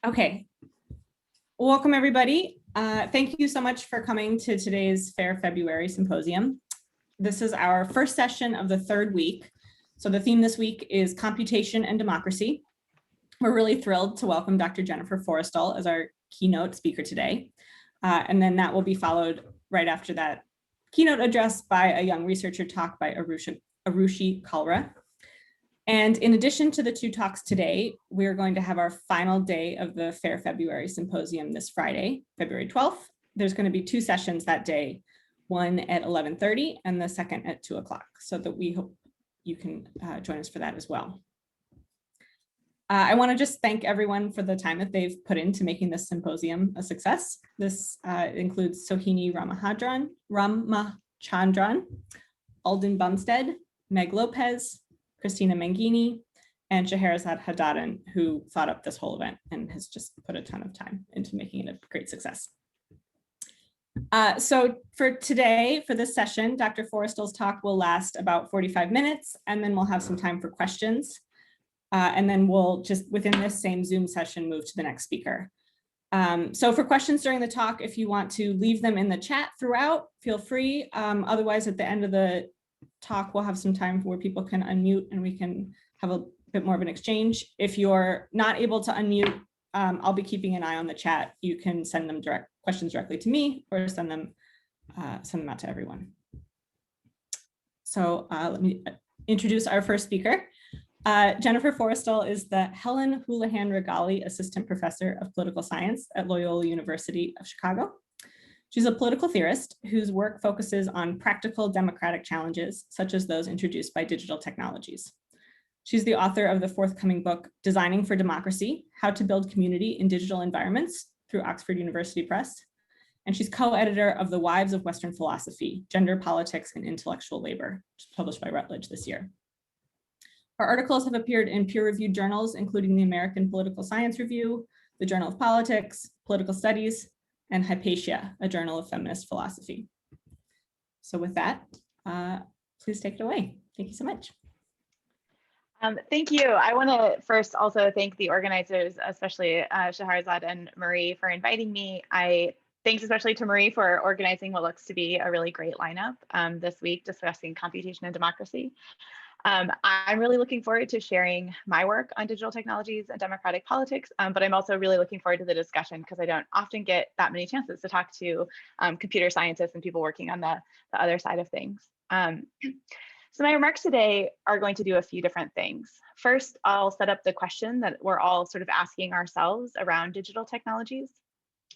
Okay, welcome everybody. Thank you so much for coming to today's Fair February Symposium. This is our first session of the third week. So the theme this week is Computation and Democracy. We're really thrilled to welcome Dr. Jennifer Forestal as our keynote speaker today. And then that will be followed right after that keynote address by a young researcher talk by Arushi Kalra. And in addition to the two talks today, we're going to have our final day of the Fair February Symposium this Friday, February 12th. There's going to be two sessions that day, one at 11:30 and the second at 2 o'clock, so that we hope you can join us for that as well. I want to just thank everyone for the time that they've put into making this symposium a success. This includes Sohini Ramachandran, Alden Bumstead, Meg Lopez, Christina Mangini, and Scheherazade Hadadan, who thought up this whole event and has just put a ton of time into making it a great success. So for today, for this session, Dr. Forestal's talk will last about 45 minutes, and then we'll have some time for questions. And then we'll just, within this same Zoom session, move to the next speaker. So for questions during the talk, if you want to leave them in the chat throughout, feel free. Otherwise, at the end of the talk, we'll have some time where people can unmute and we can have a bit more of an exchange. If you're not able to unmute, I'll be keeping an eye on the chat. You can send them questions directly to me or send them out to everyone. So let me introduce our first speaker. Jennifer Forestal is the Helen Houlihan Regali Assistant Professor of Political Science at Loyola University of Chicago. She's a political theorist whose work focuses on practical democratic challenges, such as those introduced by digital technologies. She's the author of the forthcoming book, Designing for Democracy: How to Build Community in Digital Environments through Oxford University Press. And she's co-editor of The Wives of Western Philosophy, Gender, Politics, and Intellectual Labor, which is published by Routledge this year. Her articles have appeared in peer-reviewed journals, including the American Political Science Review, the Journal of Politics, Political Studies, and Hypatia, a journal of feminist philosophy. So with that, please take it away. Thank you so much. Thank you. I want to first also thank the organizers, especially Scheherazade and Marie, for inviting me. Thanks especially to Marie for organizing what looks to be a really great lineup this week discussing computation and democracy. I'm really looking forward to sharing my work on digital technologies and democratic politics, but I'm also really looking forward to the discussion because I don't often get that many chances to talk to computer scientists and people working on the other side of things. So my remarks today are going to do a few different things. First, I'll set up the question that we're all sort of asking ourselves around digital technologies,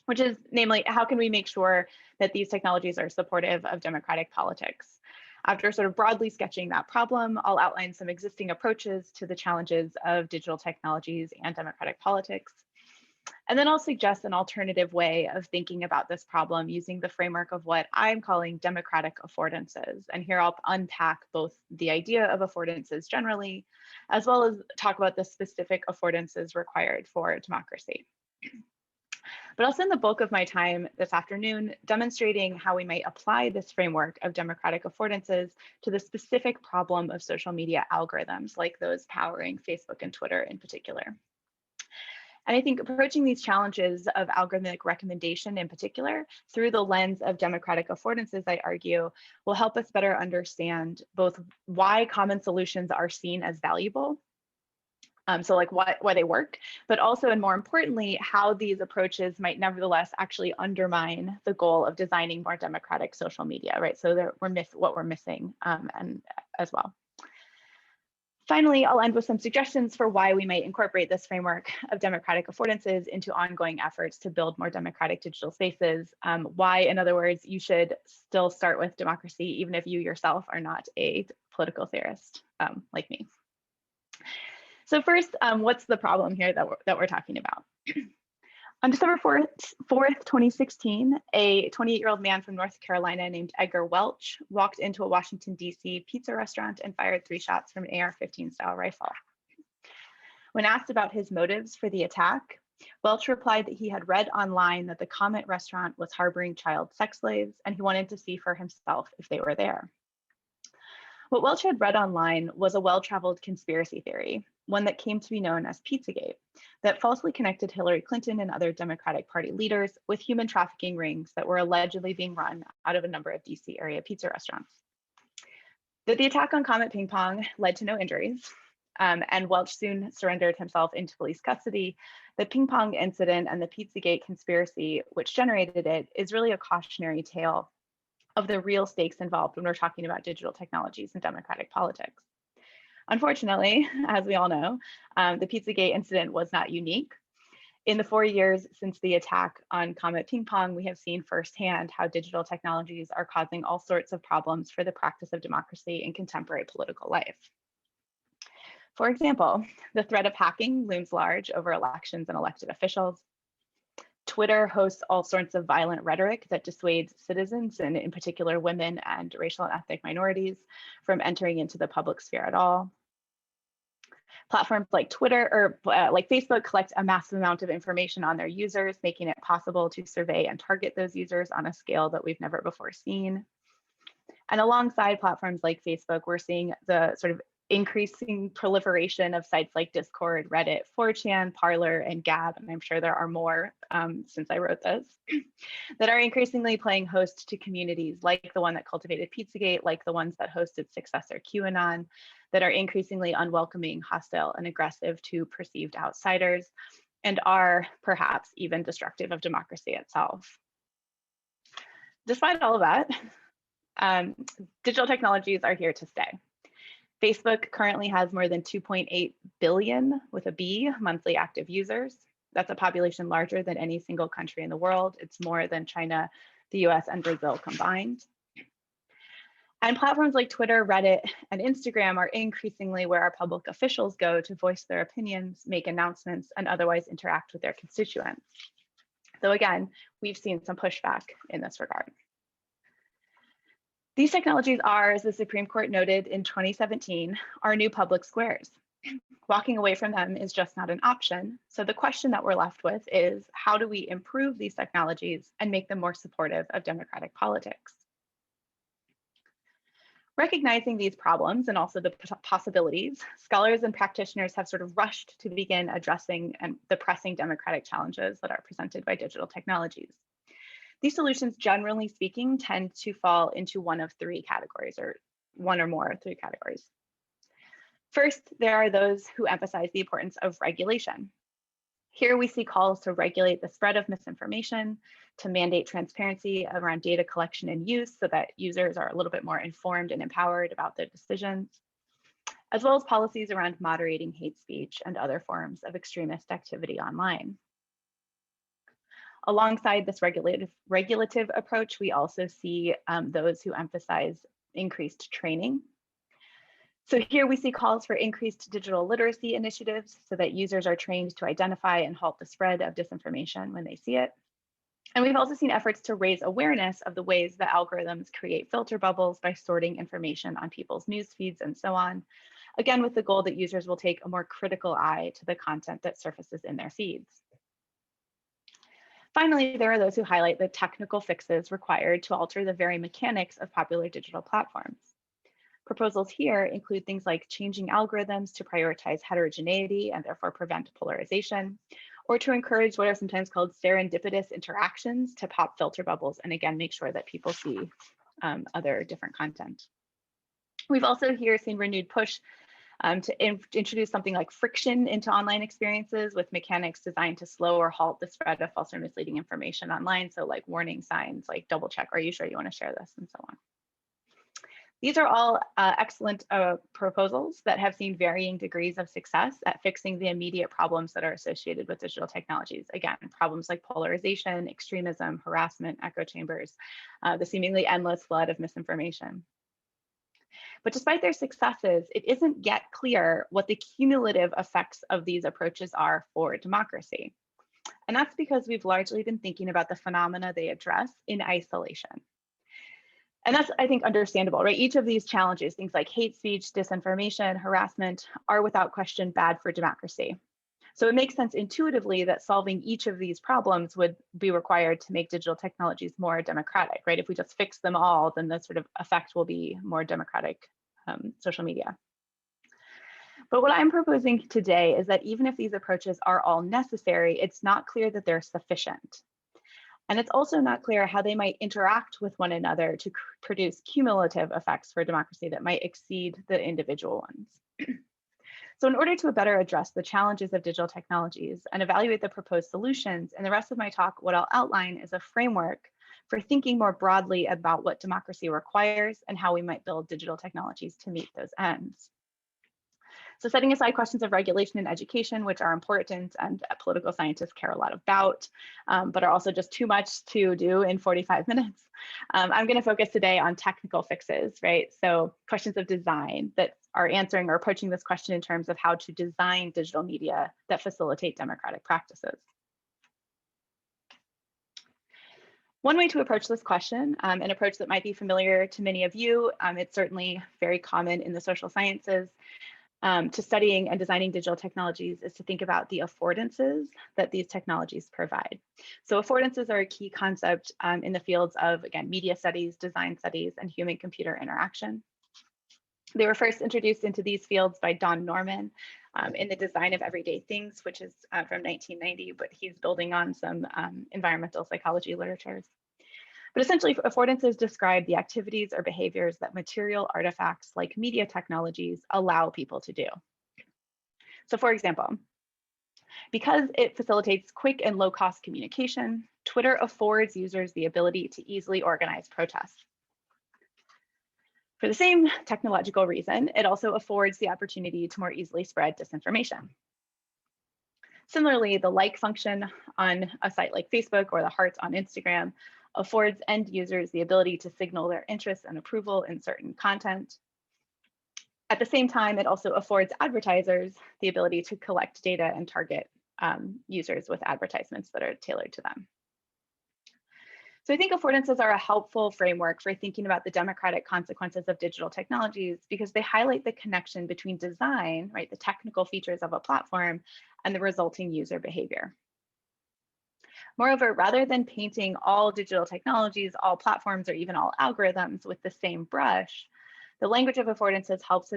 which is namely, how can we make sure that these technologies are supportive of democratic politics? After sort of broadly sketching that problem, I'll outline some existing approaches to the challenges of digital technologies and democratic politics. And then I'll suggest an alternative way of thinking about this problem using the framework of what I'm calling democratic affordances. And here I'll unpack both the idea of affordances generally, as well as talk about the specific affordances required for democracy. But I'll spend the bulk of my time this afternoon demonstrating how we might apply this framework of democratic affordances to the specific problem of social media algorithms, like those powering Facebook and Twitter in particular. And I think approaching these challenges of algorithmic recommendation in particular through the lens of democratic affordances, I argue, will help us better understand both why common solutions are seen as valuable, so like why they work, but also, and more importantly, how these approaches might nevertheless actually undermine the goal of designing more democratic social media, right? So what we're missing and as well. Finally, I'll end with some suggestions for why we might incorporate this framework of democratic affordances into ongoing efforts to build more democratic digital spaces. Why, in other words, you should still start with democracy, even if you yourself are not a political theorist like me. So first, what's the problem here that we're talking about? On December 4th, 2016, a 28-year-old man from North Carolina named Edgar Welch walked into a Washington, D.C. pizza restaurant and fired 3 shots from an AR-15 style rifle. When asked about his motives for the attack, Welch replied that he had read online that the Comet restaurant was harboring child sex slaves and he wanted to see for himself if they were there. What Welch had read online was a well-traveled conspiracy theory, one that came to be known as Pizzagate, that falsely connected Hillary Clinton and other Democratic Party leaders with human trafficking rings that were allegedly being run out of a number of DC area pizza restaurants. That the attack on Comet Ping Pong led to no injuries, and Welch soon surrendered himself into police custody. The ping pong incident and the Pizzagate conspiracy, which generated it, is really a cautionary tale of the real stakes involved when we're talking about digital technologies and democratic politics. Unfortunately, as we all know, the Pizzagate incident was not unique. In the 4 years since the attack on Comet Ping Pong, we have seen firsthand how digital technologies are causing all sorts of problems for the practice of democracy in contemporary political life. For example, the threat of hacking looms large over elections and elected officials. Twitter hosts all sorts of violent rhetoric that dissuades citizens, and in particular women and racial and ethnic minorities, from entering into the public sphere at all. Platforms like Twitter or like Facebook collect a massive amount of information on their users, making it possible to survey and target those users on a scale that we've never before seen. And alongside platforms like Facebook, we're seeing the sort of increasing proliferation of sites like Discord, Reddit, 4chan, Parler, and Gab, and I'm sure there are more since I wrote this, that are increasingly playing host to communities like the one that cultivated Pizzagate, like the ones that hosted successor QAnon, that are increasingly unwelcoming, hostile, and aggressive to perceived outsiders, and are perhaps even destructive of democracy itself. Despite all of that, digital technologies are here to stay. Facebook currently has more than 2.8 billion, with a B, monthly active users. That's a population larger than any single country in the world. It's more than China, the US, and Brazil combined. And platforms like Twitter, Reddit, and Instagram are increasingly where our public officials go to voice their opinions, make announcements, and otherwise interact with their constituents. So again, we've seen some pushback in this regard. These technologies are, as the Supreme Court noted in 2017, our new public squares. Walking away from them is just not an option. So the question that we're left with is, how do we improve these technologies and make them more supportive of democratic politics? Recognizing these problems and also the possibilities, scholars and practitioners have sort of rushed to begin addressing the pressing democratic challenges that are presented by digital technologies. These solutions, generally speaking, tend to fall into one of three categories, or one or more three categories. First, there are those who emphasize the importance of regulation. Here we see calls to regulate the spread of misinformation, to mandate transparency around data collection and use so that users are a little bit more informed and empowered about their decisions, as well as policies around moderating hate speech and other forms of extremist activity online. Alongside this regulative approach, we also see those who emphasize increased training. So here we see calls for increased digital literacy initiatives so that users are trained to identify and halt the spread of disinformation when they see it. And we've also seen efforts to raise awareness of the ways that algorithms create filter bubbles by sorting information on people's news feeds and so on, again, with the goal that users will take a more critical eye to the content that surfaces in their feeds. Finally, there are those who highlight the technical fixes required to alter the very mechanics of popular digital platforms. Proposals here include things like changing algorithms to prioritize heterogeneity and therefore prevent polarization, or to encourage what are sometimes called serendipitous interactions to pop filter bubbles and again, make sure that people see other different content. We've also here seen renewed push to introduce something like friction into online experiences with mechanics designed to slow or halt the spread of false or misleading information online. So like warning signs, like double check, are you sure you want to share this, and so on. These are all excellent proposals that have seen varying degrees of success at fixing the immediate problems that are associated with digital technologies. Again, problems like polarization, extremism, harassment, echo chambers, the seemingly endless flood of misinformation. But despite their successes, it isn't yet clear what the cumulative effects of these approaches are for democracy. And that's because we've largely been thinking about the phenomena they address in isolation. And that's, I think, understandable, right? Each of these challenges, things like hate speech, disinformation, harassment, are without question bad for democracy. So it makes sense intuitively that solving each of these problems would be required to make digital technologies more democratic, right? If we just fix them all, then the sort of effect will be more democratic social media. But what I'm proposing today is that even if these approaches are all necessary, it's not clear that they're sufficient. And it's also not clear how they might interact with one another to produce cumulative effects for democracy that might exceed the individual ones. So in order to better address the challenges of digital technologies and evaluate the proposed solutions, in the rest of my talk, what I'll outline is a framework for thinking more broadly about what democracy requires and how we might build digital technologies to meet those ends. So setting aside questions of regulation and education, which are important and political scientists care a lot about, but are also just too much to do in 45 minutes. I'm going to focus today on technical fixes, right? So questions of design that are answering or approaching this question in terms of how to design digital media that facilitate democratic practices. One way to approach this question, an approach that might be familiar to many of you, it's certainly very common in the social sciences, to studying and designing digital technologies is to think about the affordances that these technologies provide. So affordances are a key concept in the fields of, again, media studies, design studies, and human-computer interaction. They were first introduced into these fields by Don Norman in The Design of Everyday Things, which is from 1990, but he's building on some environmental psychology literatures. But essentially, affordances describe the activities or behaviors that material artifacts like media technologies allow people to do. So for example, because it facilitates quick and low-cost communication, Twitter affords users the ability to easily organize protests. For the same technological reason, it also affords the opportunity to more easily spread disinformation. Similarly, the like function on a site like Facebook or the hearts on Instagram affords end users the ability to signal their interest and approval in certain content. At the same time, it also affords advertisers the ability to collect data and target users with advertisements that are tailored to them. So I think affordances are a helpful framework for thinking about the democratic consequences of digital technologies because they highlight the connection between design, right, the technical features of a platform, and the resulting user behavior. Moreover, rather than painting all digital technologies, all platforms, or even all algorithms with the same brush, the language of affordances helps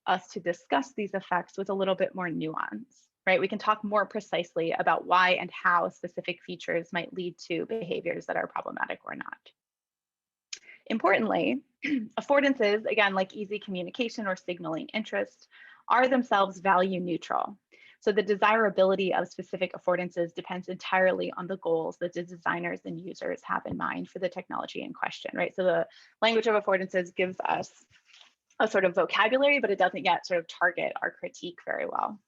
us to discuss these effects with a little bit more nuance, right? We can talk more precisely about why and how specific features might lead to behaviors that are problematic or not. Importantly, affordances, again, like easy communication or signaling interest, are themselves value neutral. So the desirability of specific affordances depends entirely on the goals that the designers and users have in mind for the technology in question, right? So the language of affordances gives us a sort of vocabulary, but it doesn't yet sort of target our critique very well.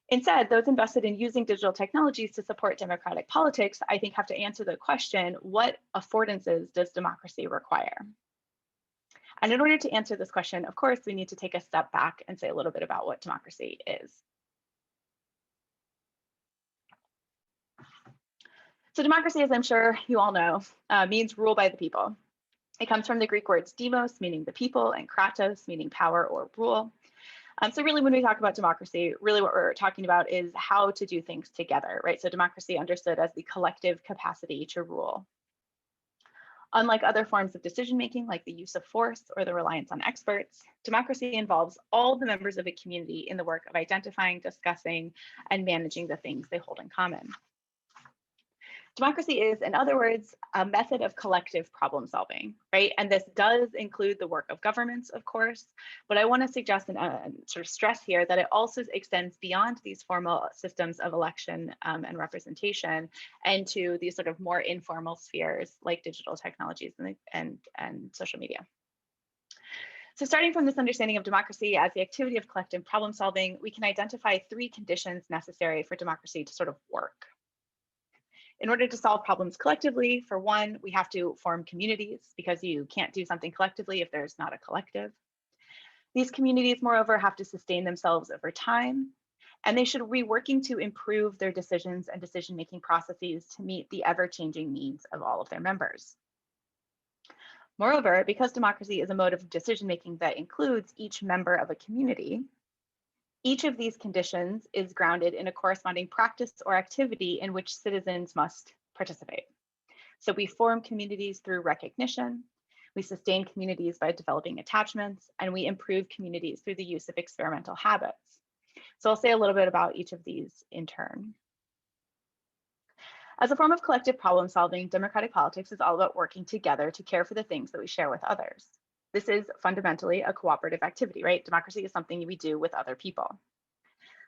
Instead, those invested in using digital technologies to support democratic politics, I think, have to answer the question, what affordances does democracy require? And in order to answer this question, of course, we need to take a step back and say a little bit about what democracy is. So democracy, as I'm sure you all know, means rule by the people. It comes from the Greek words demos, meaning the people, and kratos, meaning power or rule. So really, when we talk about democracy, really what we're talking about is how to do things together, right? So democracy understood as the collective capacity to rule. Unlike other forms of decision-making, like the use of force or the reliance on experts, democracy involves all the members of a community in the work of identifying, discussing, and managing the things they hold in common. Democracy is, in other words, a method of collective problem solving, right? And this does include the work of governments, of course, but I want to suggest and sort of stress here that it also extends beyond these formal systems of election and representation and to these sort of more informal spheres like digital technologies and social media. So starting from this understanding of democracy as the activity of collective problem solving, we can identify 3 conditions necessary for democracy to sort of work. In order to solve problems collectively, for one, we have to form communities because you can't do something collectively if there's not a collective. These communities, moreover, have to sustain themselves over time, and they should be working to improve their decisions and decision-making processes to meet the ever-changing needs of all of their members. Moreover, because democracy is a mode of decision-making that includes each member of a community, each of these conditions is grounded in a corresponding practice or activity in which citizens must participate. So we form communities through recognition, We sustain communities by developing attachments, and we improve communities through the use of experimental habits. So I'll say a little bit about each of these in turn. As a form of collective problem solving, democratic politics is all about working together to care for the things that we share with others. This is fundamentally a cooperative activity, right? Democracy is something we do with other people.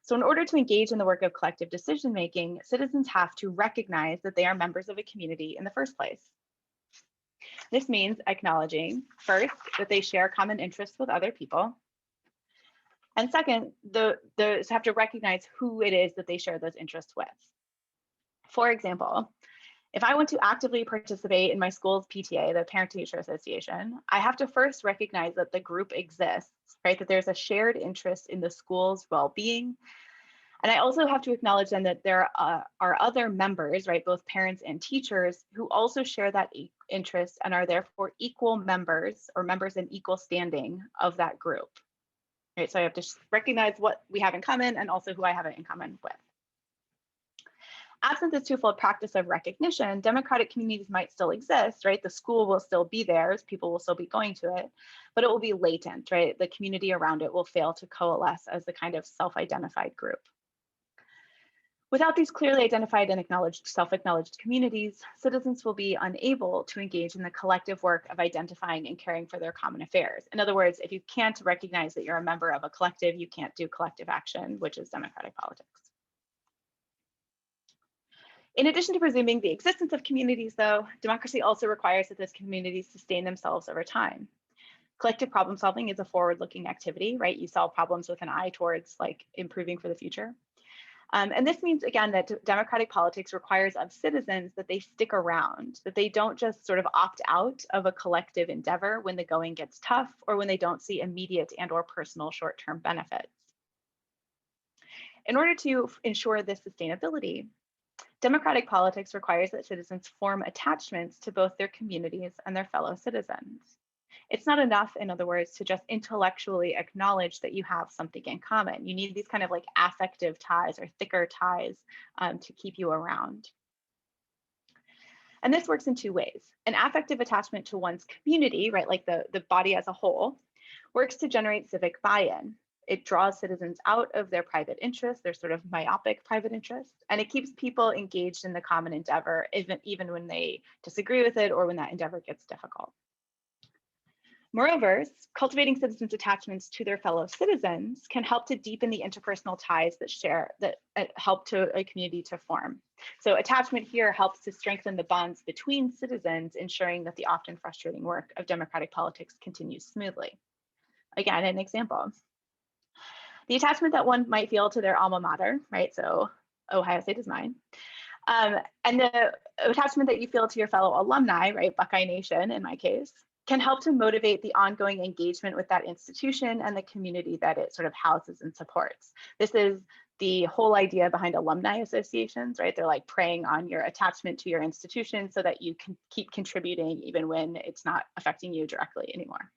So in order to engage in the work of collective decision making, citizens have to recognize that they are members of a community in the first place. This means acknowledging, first, that they share common interests with other people. And second, they have to recognize who it is that they share those interests with. For example, if I want to actively participate in my school's PTA, the Parent Teacher Association, I have to first recognize that the group exists, right? That there's a shared interest in the school's well-being. And I also have to acknowledge then that there are other members, right, both parents and teachers, who also share that interest and are therefore equal members or members in equal standing of that group. Right, so I have to recognize what we have in common and also who I have it in common with. Absent this twofold practice of recognition, democratic communities might still exist, right? The school will still be there, people will still be going to it, but it will be latent, right? The community around it will fail to coalesce as a kind of self-identified group. Without these clearly identified and acknowledged, self-acknowledged communities, citizens will be unable to engage in the collective work of identifying and caring for their common affairs. In other words, if you can't recognize that you're a member of a collective, you can't do collective action, which is democratic politics. In addition to presuming the existence of communities, though, democracy also requires that those communities sustain themselves over time. Collective problem solving is a forward-looking activity, right? You solve problems with an eye towards like improving for the future. And this means, again, that democratic politics requires of citizens that they stick around, that they don't just sort of opt out of a collective endeavor when the going gets tough or when they don't see immediate and or personal short-term benefits. In order to ensure this sustainability, democratic politics requires that citizens form attachments to both their communities and their fellow citizens. It's not enough, in other words, to just intellectually acknowledge that you have something in common. You need these kind of like affective ties or thicker ties to keep you around. And this works in two ways. An affective attachment to one's community, right, like the body as a whole, works to generate civic buy-in. It draws citizens out of their private interests, their sort of myopic private interests, and it keeps people engaged in the common endeavor, even when they disagree with it or when that endeavor gets difficult. Moreover, cultivating citizens' attachments to their fellow citizens can help to deepen the interpersonal ties that help to a community to form. So attachment here helps to strengthen the bonds between citizens, ensuring that the often frustrating work of democratic politics continues smoothly. Again, an example. The attachment that one might feel to their alma mater, right? So Ohio State is mine. And the attachment that you feel to your fellow alumni, right? Buckeye Nation in my case, can help to motivate the ongoing engagement with that institution and the community that it sort of houses and supports. This is the whole idea behind alumni associations, right? They're like preying on your attachment to your institution so that you can keep contributing even when it's not affecting you directly anymore.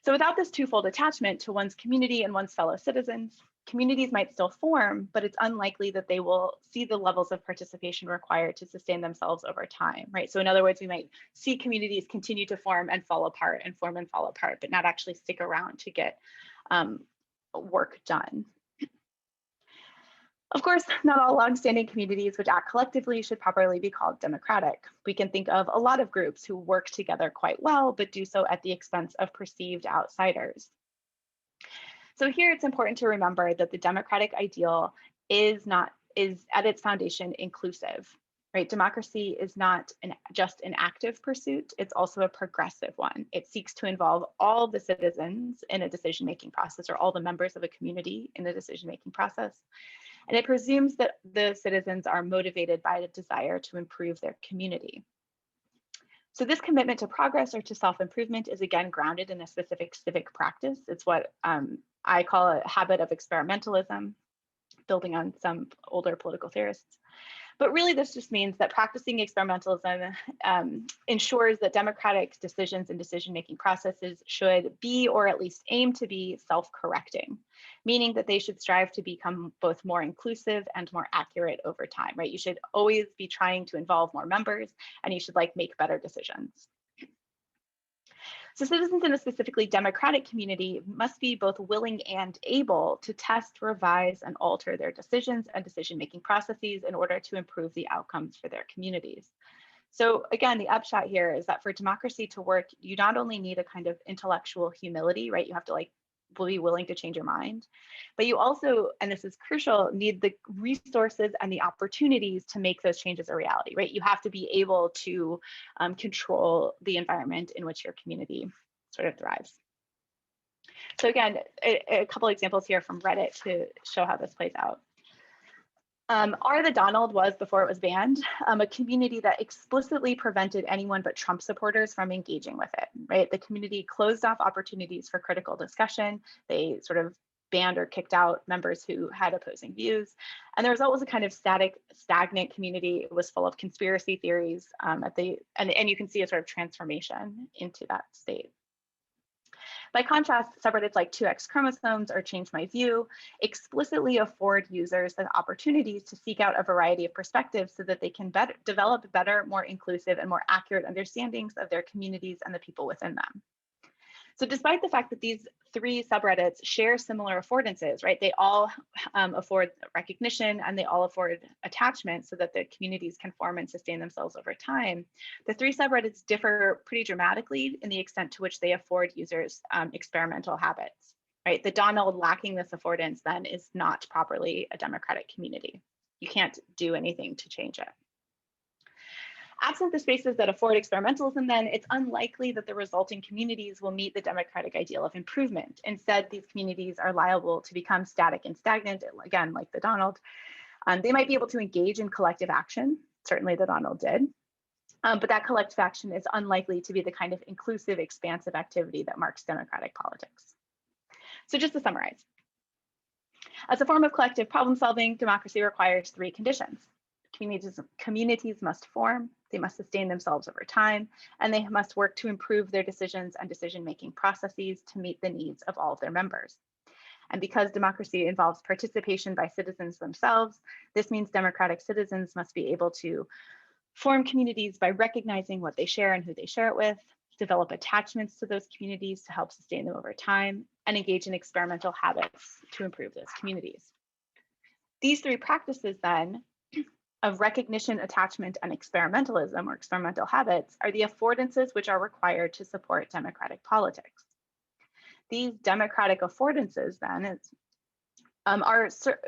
So without this twofold attachment to one's community and one's fellow citizens, communities might still form, but it's unlikely that they will see the levels of participation required to sustain themselves over time, right? So in other words, we might see communities continue to form and fall apart and form and fall apart, but not actually stick around to get work done. Of course, not all longstanding communities which act collectively should properly be called democratic. We can think of a lot of groups who work together quite well, but do so at the expense of perceived outsiders. So here it's important to remember that the democratic ideal is at its foundation inclusive, right? Democracy is not just an active pursuit, it's also a progressive one. It seeks to involve all the citizens in a decision-making process or all the members of a community in the decision-making process. And it presumes that the citizens are motivated by a desire to improve their community. So this commitment to progress or to self-improvement is again grounded in a specific civic practice. It's what I call a habit of experimentalism, building on some older political theorists. But really, this just means that practicing experimentalism ensures that democratic decisions and decision-making processes should be, or at least aim to be, self-correcting, meaning that they should strive to become both more inclusive and more accurate over time, right? You should always be trying to involve more members, and you should like make better decisions. So citizens in a specifically democratic community must be both willing and able to test, revise, and alter their decisions and decision-making processes in order to improve the outcomes for their communities. So again, the upshot here is that for democracy to work, you not only need a kind of intellectual humility, right? You have to like be willing to change your mind, but you also, and this is crucial, need the resources and the opportunities to make those changes a reality, right? You have to be able to control the environment in which your community sort of thrives. So again, a couple examples here from Reddit to show how this plays out. Are the Donald was, before it was banned, a community that explicitly prevented anyone but Trump supporters from engaging with it, right? The community closed off opportunities for critical discussion. They sort of banned or kicked out members who had opposing views. And the result was a kind of stagnant community. It was full of conspiracy theories and you can see a sort of transformation into that state. By contrast, subreddits like 2x chromosomes or Change My View explicitly afford users the opportunities to seek out a variety of perspectives so that they can develop better, more inclusive, and more accurate understandings of their communities and the people within them. So despite the fact that these three subreddits share similar affordances, right? They all afford recognition and they all afford attachment so that the communities can form and sustain themselves over time. The three subreddits differ pretty dramatically in the extent to which they afford users experimental habits, right? The Donald lacking this affordance then is not properly a democratic community. You can't do anything to change it. Absent the spaces that afford experimentalism, then it's unlikely that the resulting communities will meet the democratic ideal of improvement. Instead, these communities are liable to become static and stagnant, again, like the Donald. They might be able to engage in collective action, certainly the Donald did, but that collective action is unlikely to be the kind of inclusive, expansive activity that marks democratic politics. So just to summarize, as a form of collective problem solving, democracy requires three conditions. Communities must form, they must sustain themselves over time, and they must work to improve their decisions and decision-making processes to meet the needs of all of their members. And because democracy involves participation by citizens themselves, this means democratic citizens must be able to form communities by recognizing what they share and who they share it with, develop attachments to those communities to help sustain them over time, and engage in experimental habits to improve those communities. These three practices then of recognition, attachment, and experimentalism or experimental habits are the affordances which are required to support democratic politics. These democratic affordances then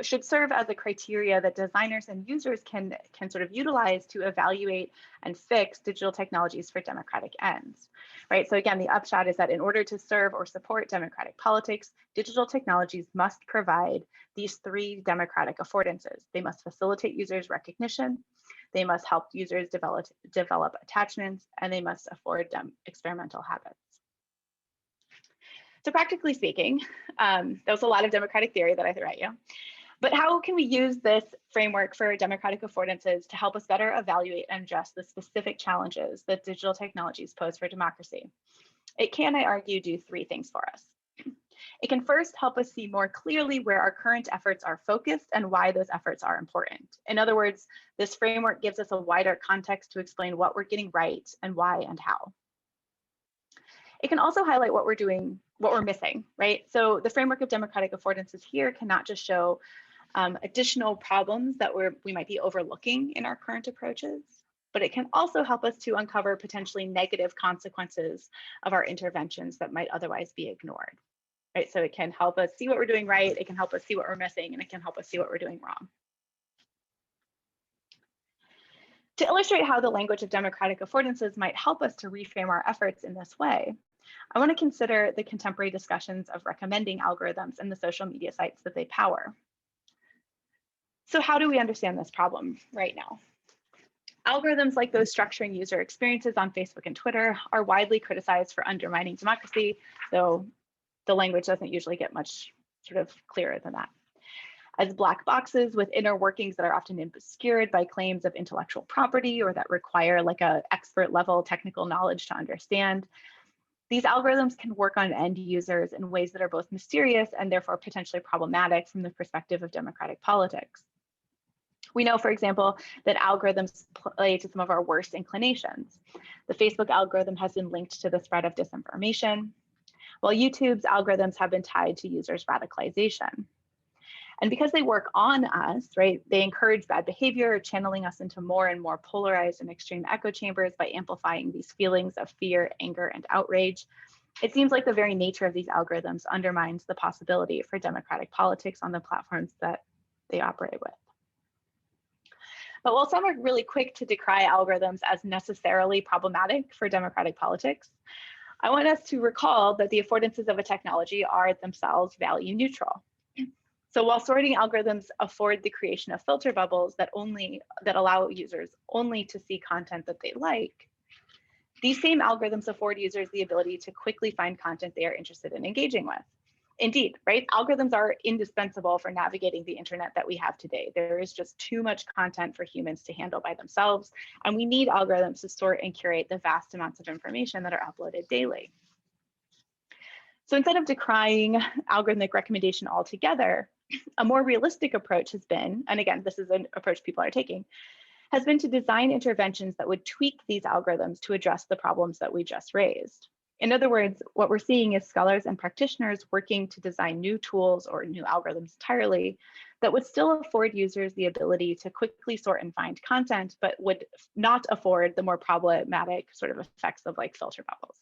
should serve as a criteria that designers and users can sort of utilize to evaluate and fix digital technologies for democratic ends, right? So again, the upshot is that in order to serve or support democratic politics, digital technologies must provide these three democratic affordances. They must facilitate users' recognition, they must help users develop attachments, and they must afford them experimental habits. So practically speaking, that was a lot of democratic theory that I threw at you. But how can we use this framework for democratic affordances to help us better evaluate and address the specific challenges that digital technologies pose for democracy? It can, I argue, do three things for us. It can first help us see more clearly where our current efforts are focused and why those efforts are important. In other words, this framework gives us a wider context to explain what we're getting right and why and how. It can also highlight what we're doing, what we're missing, right? So the framework of democratic affordances here cannot just show additional problems that we might be overlooking in our current approaches, but it can also help us to uncover potentially negative consequences of our interventions that might otherwise be ignored, right? So it can help us see what we're doing right, it can help us see what we're missing, and it can help us see what we're doing wrong. To illustrate how the language of democratic affordances might help us to reframe our efforts in this way, I want to consider the contemporary discussions of recommending algorithms and the social media sites that they power. So how do we understand this problem right now? Algorithms like those structuring user experiences on Facebook and Twitter are widely criticized for undermining democracy, though the language doesn't usually get much sort of clearer than that. As black boxes with inner workings that are often obscured by claims of intellectual property or that require like a expert level technical knowledge to understand, these algorithms can work on end users in ways that are both mysterious and therefore potentially problematic from the perspective of democratic politics. We know, for example, that algorithms play to some of our worst inclinations. The Facebook algorithm has been linked to the spread of disinformation, while YouTube's algorithms have been tied to users' radicalization. And because they work on us, right, they encourage bad behavior, channeling us into more and more polarized and extreme echo chambers by amplifying these feelings of fear, anger, and outrage. It seems like the very nature of these algorithms undermines the possibility for democratic politics on the platforms that they operate with. But while some are really quick to decry algorithms as necessarily problematic for democratic politics, I want us to recall that the affordances of a technology are themselves value neutral. So while sorting algorithms afford the creation of filter bubbles that allow users only to see content that they like, these same algorithms afford users the ability to quickly find content they are interested in engaging with. Indeed, right? Algorithms are indispensable for navigating the internet that we have today. There is just too much content for humans to handle by themselves, and we need algorithms to sort and curate the vast amounts of information that are uploaded daily. So instead of decrying algorithmic recommendation altogether, a more realistic approach has been, and again, this is an approach people are taking, has been to design interventions that would tweak these algorithms to address the problems that we just raised. In other words, what we're seeing is scholars and practitioners working to design new tools or new algorithms entirely that would still afford users the ability to quickly sort and find content, but would not afford the more problematic sort of effects of like filter bubbles.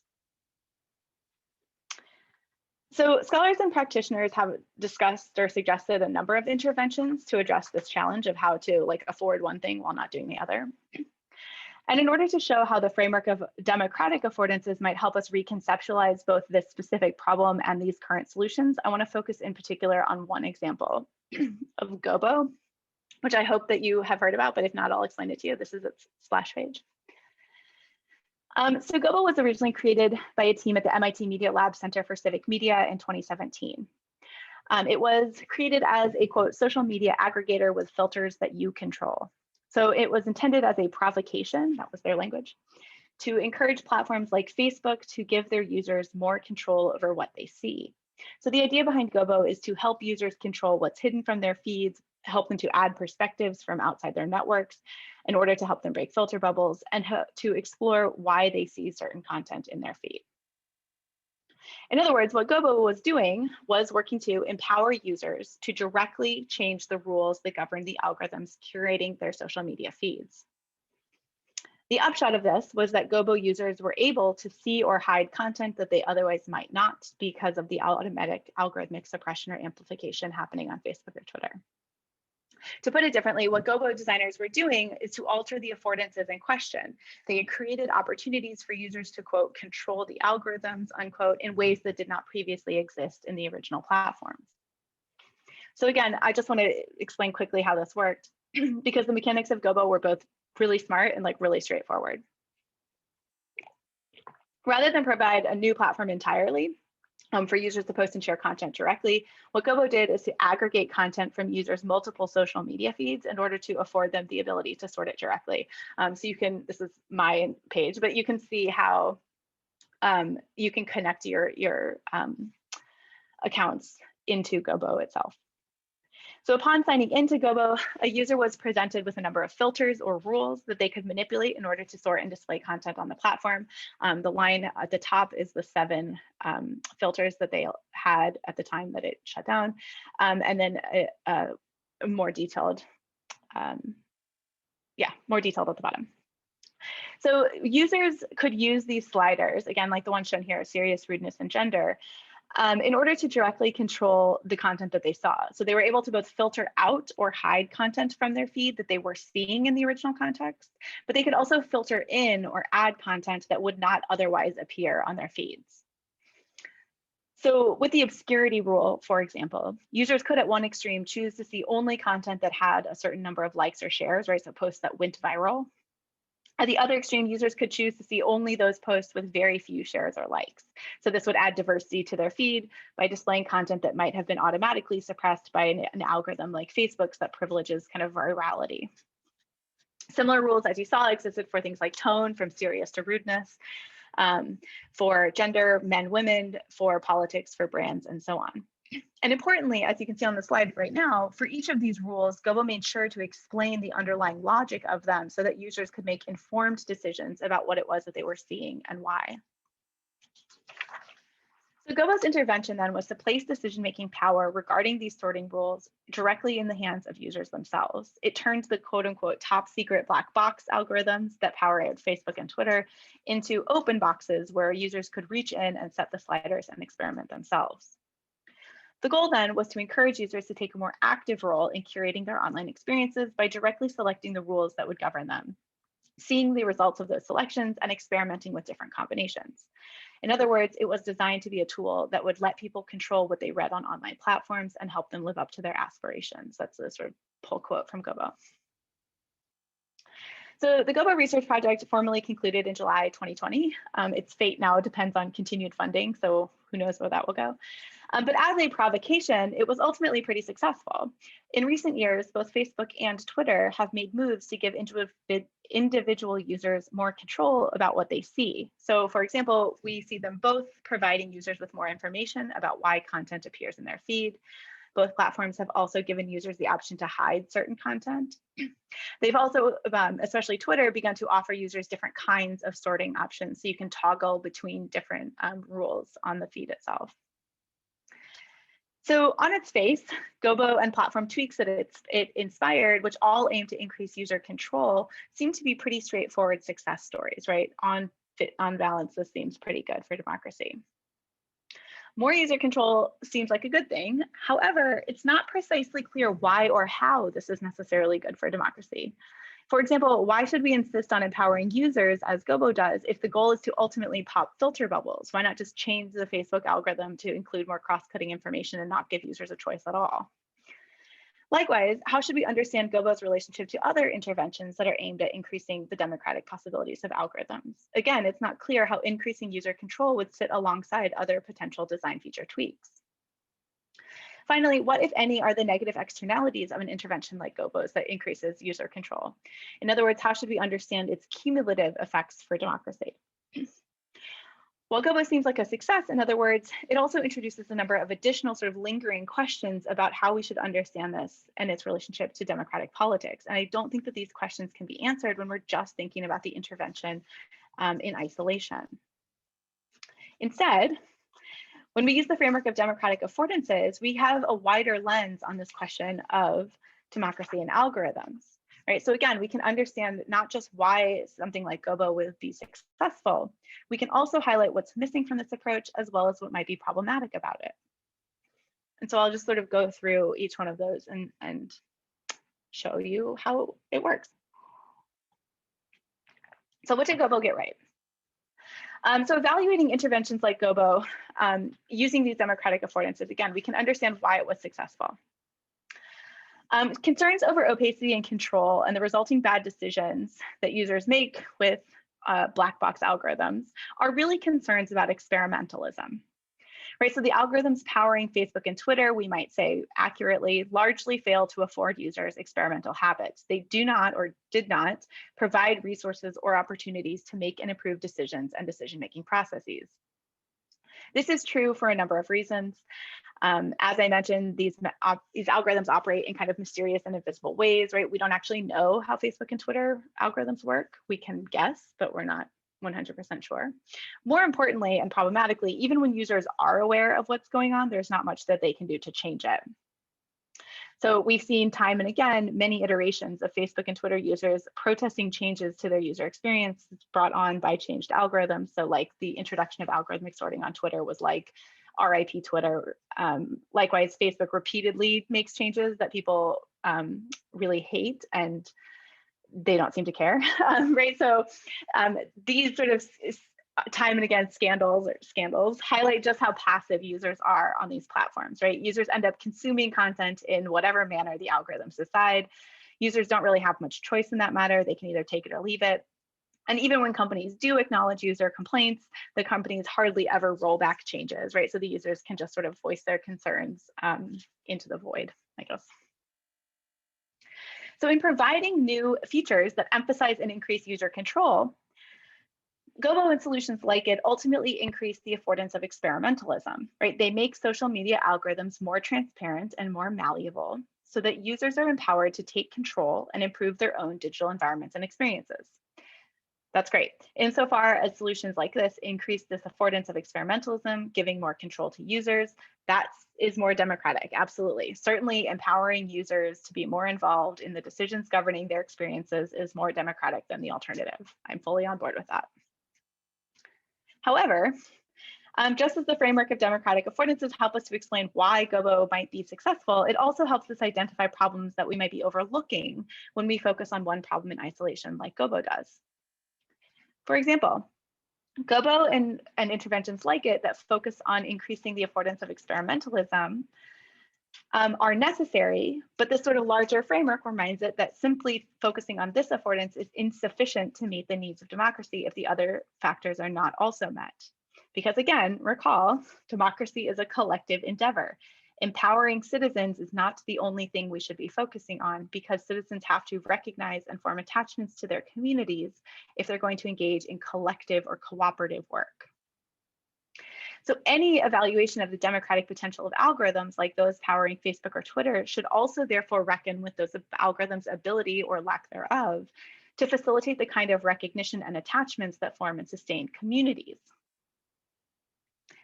So scholars and practitioners have discussed or suggested a number of interventions to address this challenge of how to like afford one thing while not doing the other. And in order to show how the framework of democratic affordances might help us reconceptualize both this specific problem and these current solutions, I want to focus in particular on one example of Gobo, which I hope that you have heard about, but if not, I'll explain it to you. This is its splash page. So Gobo was originally created by a team at the MIT Media Lab Center for Civic Media in 2017. It was created as a, quote, social media aggregator with filters that you control. So it was intended as a provocation, that was their language, to encourage platforms like Facebook to give their users more control over what they see. So the idea behind Gobo is to help users control what's hidden from their feeds, help them to add perspectives from outside their networks in order to help them break filter bubbles, and to explore why they see certain content in their feed. In other words, what Gobo was doing was working to empower users to directly change the rules that govern the algorithms curating their social media feeds. The upshot of this was that Gobo users were able to see or hide content that they otherwise might not because of the automatic algorithmic suppression or amplification happening on Facebook or Twitter. To put it differently, what Gobo designers were doing is to alter the affordances in question. They had created opportunities for users to, quote, control the algorithms, unquote, in ways that did not previously exist in the original platforms. So again, I just want to explain quickly how this worked because the mechanics of Gobo were both really smart and like really straightforward. Rather than provide a new platform entirely, for users to post and share content directly, what Gobo did is to aggregate content from users' multiple social media feeds in order to afford them the ability to sort it directly. So you can, this is my page, but you can see how you can connect your accounts into Gobo itself. So upon signing into Gobo, a user was presented with a number of filters or rules that they could manipulate in order to sort and display content on the platform. The line at the top is the 7 filters that they had at the time that it shut down, and then more detailed, more detailed at the bottom. So users could use these sliders, again, like the one shown here, serious, rudeness, and gender, in order to directly control the content that they saw. So they were able to both filter out or hide content from their feed that they were seeing in the original context, but they could also filter in or add content that would not otherwise appear on their feeds. So with the obscurity rule, for example, users could at one extreme choose to see only content that had a certain number of likes or shares, right? So posts that went viral. At the other extreme, users could choose to see only those posts with very few shares or likes. So this would add diversity to their feed by displaying content that might have been automatically suppressed by an algorithm like Facebook's that privileges kind of virality. Similar rules, as you saw, existed for things like tone, from serious to rudeness, for gender, men, women, for politics, for brands, and so on. And importantly, as you can see on the slide right now, for each of these rules, Gobo made sure to explain the underlying logic of them so that users could make informed decisions about what it was that they were seeing and why. So Gobo's intervention then was to place decision-making power regarding these sorting rules directly in the hands of users themselves. It turned the quote-unquote top secret black box algorithms that power Facebook and Twitter into open boxes where users could reach in and set the sliders and experiment themselves. The goal then was to encourage users to take a more active role in curating their online experiences by directly selecting the rules that would govern them, seeing the results of those selections and experimenting with different combinations. In other words, it was designed to be a tool that would let people control what they read on online platforms and help them live up to their aspirations. That's a sort of pull quote from Gobo. So the Gobo research project formally concluded in July 2020. Its fate now depends on continued funding, so who knows where that will go. But as a provocation, it was ultimately pretty successful. In recent years, both Facebook and Twitter have made moves to give individual users more control about what they see. So for example, we see them both providing users with more information about why content appears in their feed. Both platforms have also given users the option to hide certain content. They've also, especially Twitter, begun to offer users different kinds of sorting options so you can toggle between different rules on the feed itself. So on its face, Gobo and platform tweaks that it inspired, which all aim to increase user control, seem to be pretty straightforward success stories, right? On balance, this seems pretty good for democracy. More user control seems like a good thing. However, it's not precisely clear why or how this is necessarily good for democracy. For example, why should we insist on empowering users as Gobo does if the goal is to ultimately pop filter bubbles? Why not just change the Facebook algorithm to include more cross-cutting information and not give users a choice at all? Likewise, how should we understand Gobo's relationship to other interventions that are aimed at increasing the democratic possibilities of algorithms? Again, it's not clear how increasing user control would sit alongside other potential design feature tweaks. Finally, what, if any, are the negative externalities of an intervention like Gobo's that increases user control? In other words, how should we understand its cumulative effects for democracy? While Gobo seems like a success, in other words, it also introduces a number of additional sort of lingering questions about how we should understand this and its relationship to democratic politics. And I don't think that these questions can be answered when we're just thinking about the intervention in isolation. Instead, when we use the framework of democratic affordances, we have a wider lens on this question of democracy and algorithms, right? So again, we can understand not just why something like Gobo would be successful, we can also highlight what's missing from this approach as well as what might be problematic about it. And so I'll just sort of go through each one of those and show you how it works. So what did Gobo get right? So evaluating interventions like Gobo using these democratic affordances, again, we can understand why it was successful. Concerns over opacity and control and the resulting bad decisions that users make with black box algorithms are really concerns about experimentalism. Right, so the algorithms powering Facebook and Twitter, we might say accurately, largely fail to afford users experimental habits. They do not or did not provide resources or opportunities to make and improve decisions and decision-making processes. This is true for a number of reasons. As I mentioned, these algorithms operate in kind of mysterious and invisible ways, right? We don't actually know how Facebook and Twitter algorithms work. We can guess, but we're not 100% sure. More importantly and problematically, even when users are aware of what's going on, there's not much that they can do to change it. So we've seen time and again, many iterations of Facebook and Twitter users protesting changes to their user experience brought on by changed algorithms. So like the introduction of algorithmic sorting on Twitter was like RIP Twitter. Likewise, Facebook repeatedly makes changes that people really hate and they don't seem to care, right? So these sort of time and again scandals highlight just how passive users are on these platforms, right? Users end up consuming content in whatever manner the algorithms decide. Users don't really have much choice in that matter. They can either take it or leave it. And even when companies do acknowledge user complaints, the companies hardly ever roll back changes, right? So the users can just sort of voice their concerns into the void, I guess. So in providing new features that emphasize and increase user control, Gobo and solutions like it ultimately increase the affordance of experimentalism, right? They make social media algorithms more transparent and more malleable so that users are empowered to take control and improve their own digital environments and experiences. That's great. Insofar as solutions like this increase this affordance of experimentalism, giving more control to users, that is more democratic, absolutely. Certainly empowering users to be more involved in the decisions governing their experiences is more democratic than the alternative. I'm fully on board with that. However, just as the framework of democratic affordances help us to explain why Gobo might be successful, it also helps us identify problems that we might be overlooking when we focus on one problem in isolation like Gobo does. For example, Gobo and interventions like it that focus on increasing the affordance of experimentalism are necessary, but this sort of larger framework reminds it that simply focusing on this affordance is insufficient to meet the needs of democracy if the other factors are not also met. Because again, recall, democracy is a collective endeavor. Empowering citizens is not the only thing we should be focusing on, because citizens have to recognize and form attachments to their communities if they're going to engage in collective or cooperative work. So any evaluation of the democratic potential of algorithms like those powering Facebook or Twitter should also therefore reckon with those algorithms' ability or lack thereof to facilitate the kind of recognition and attachments that form and sustain communities.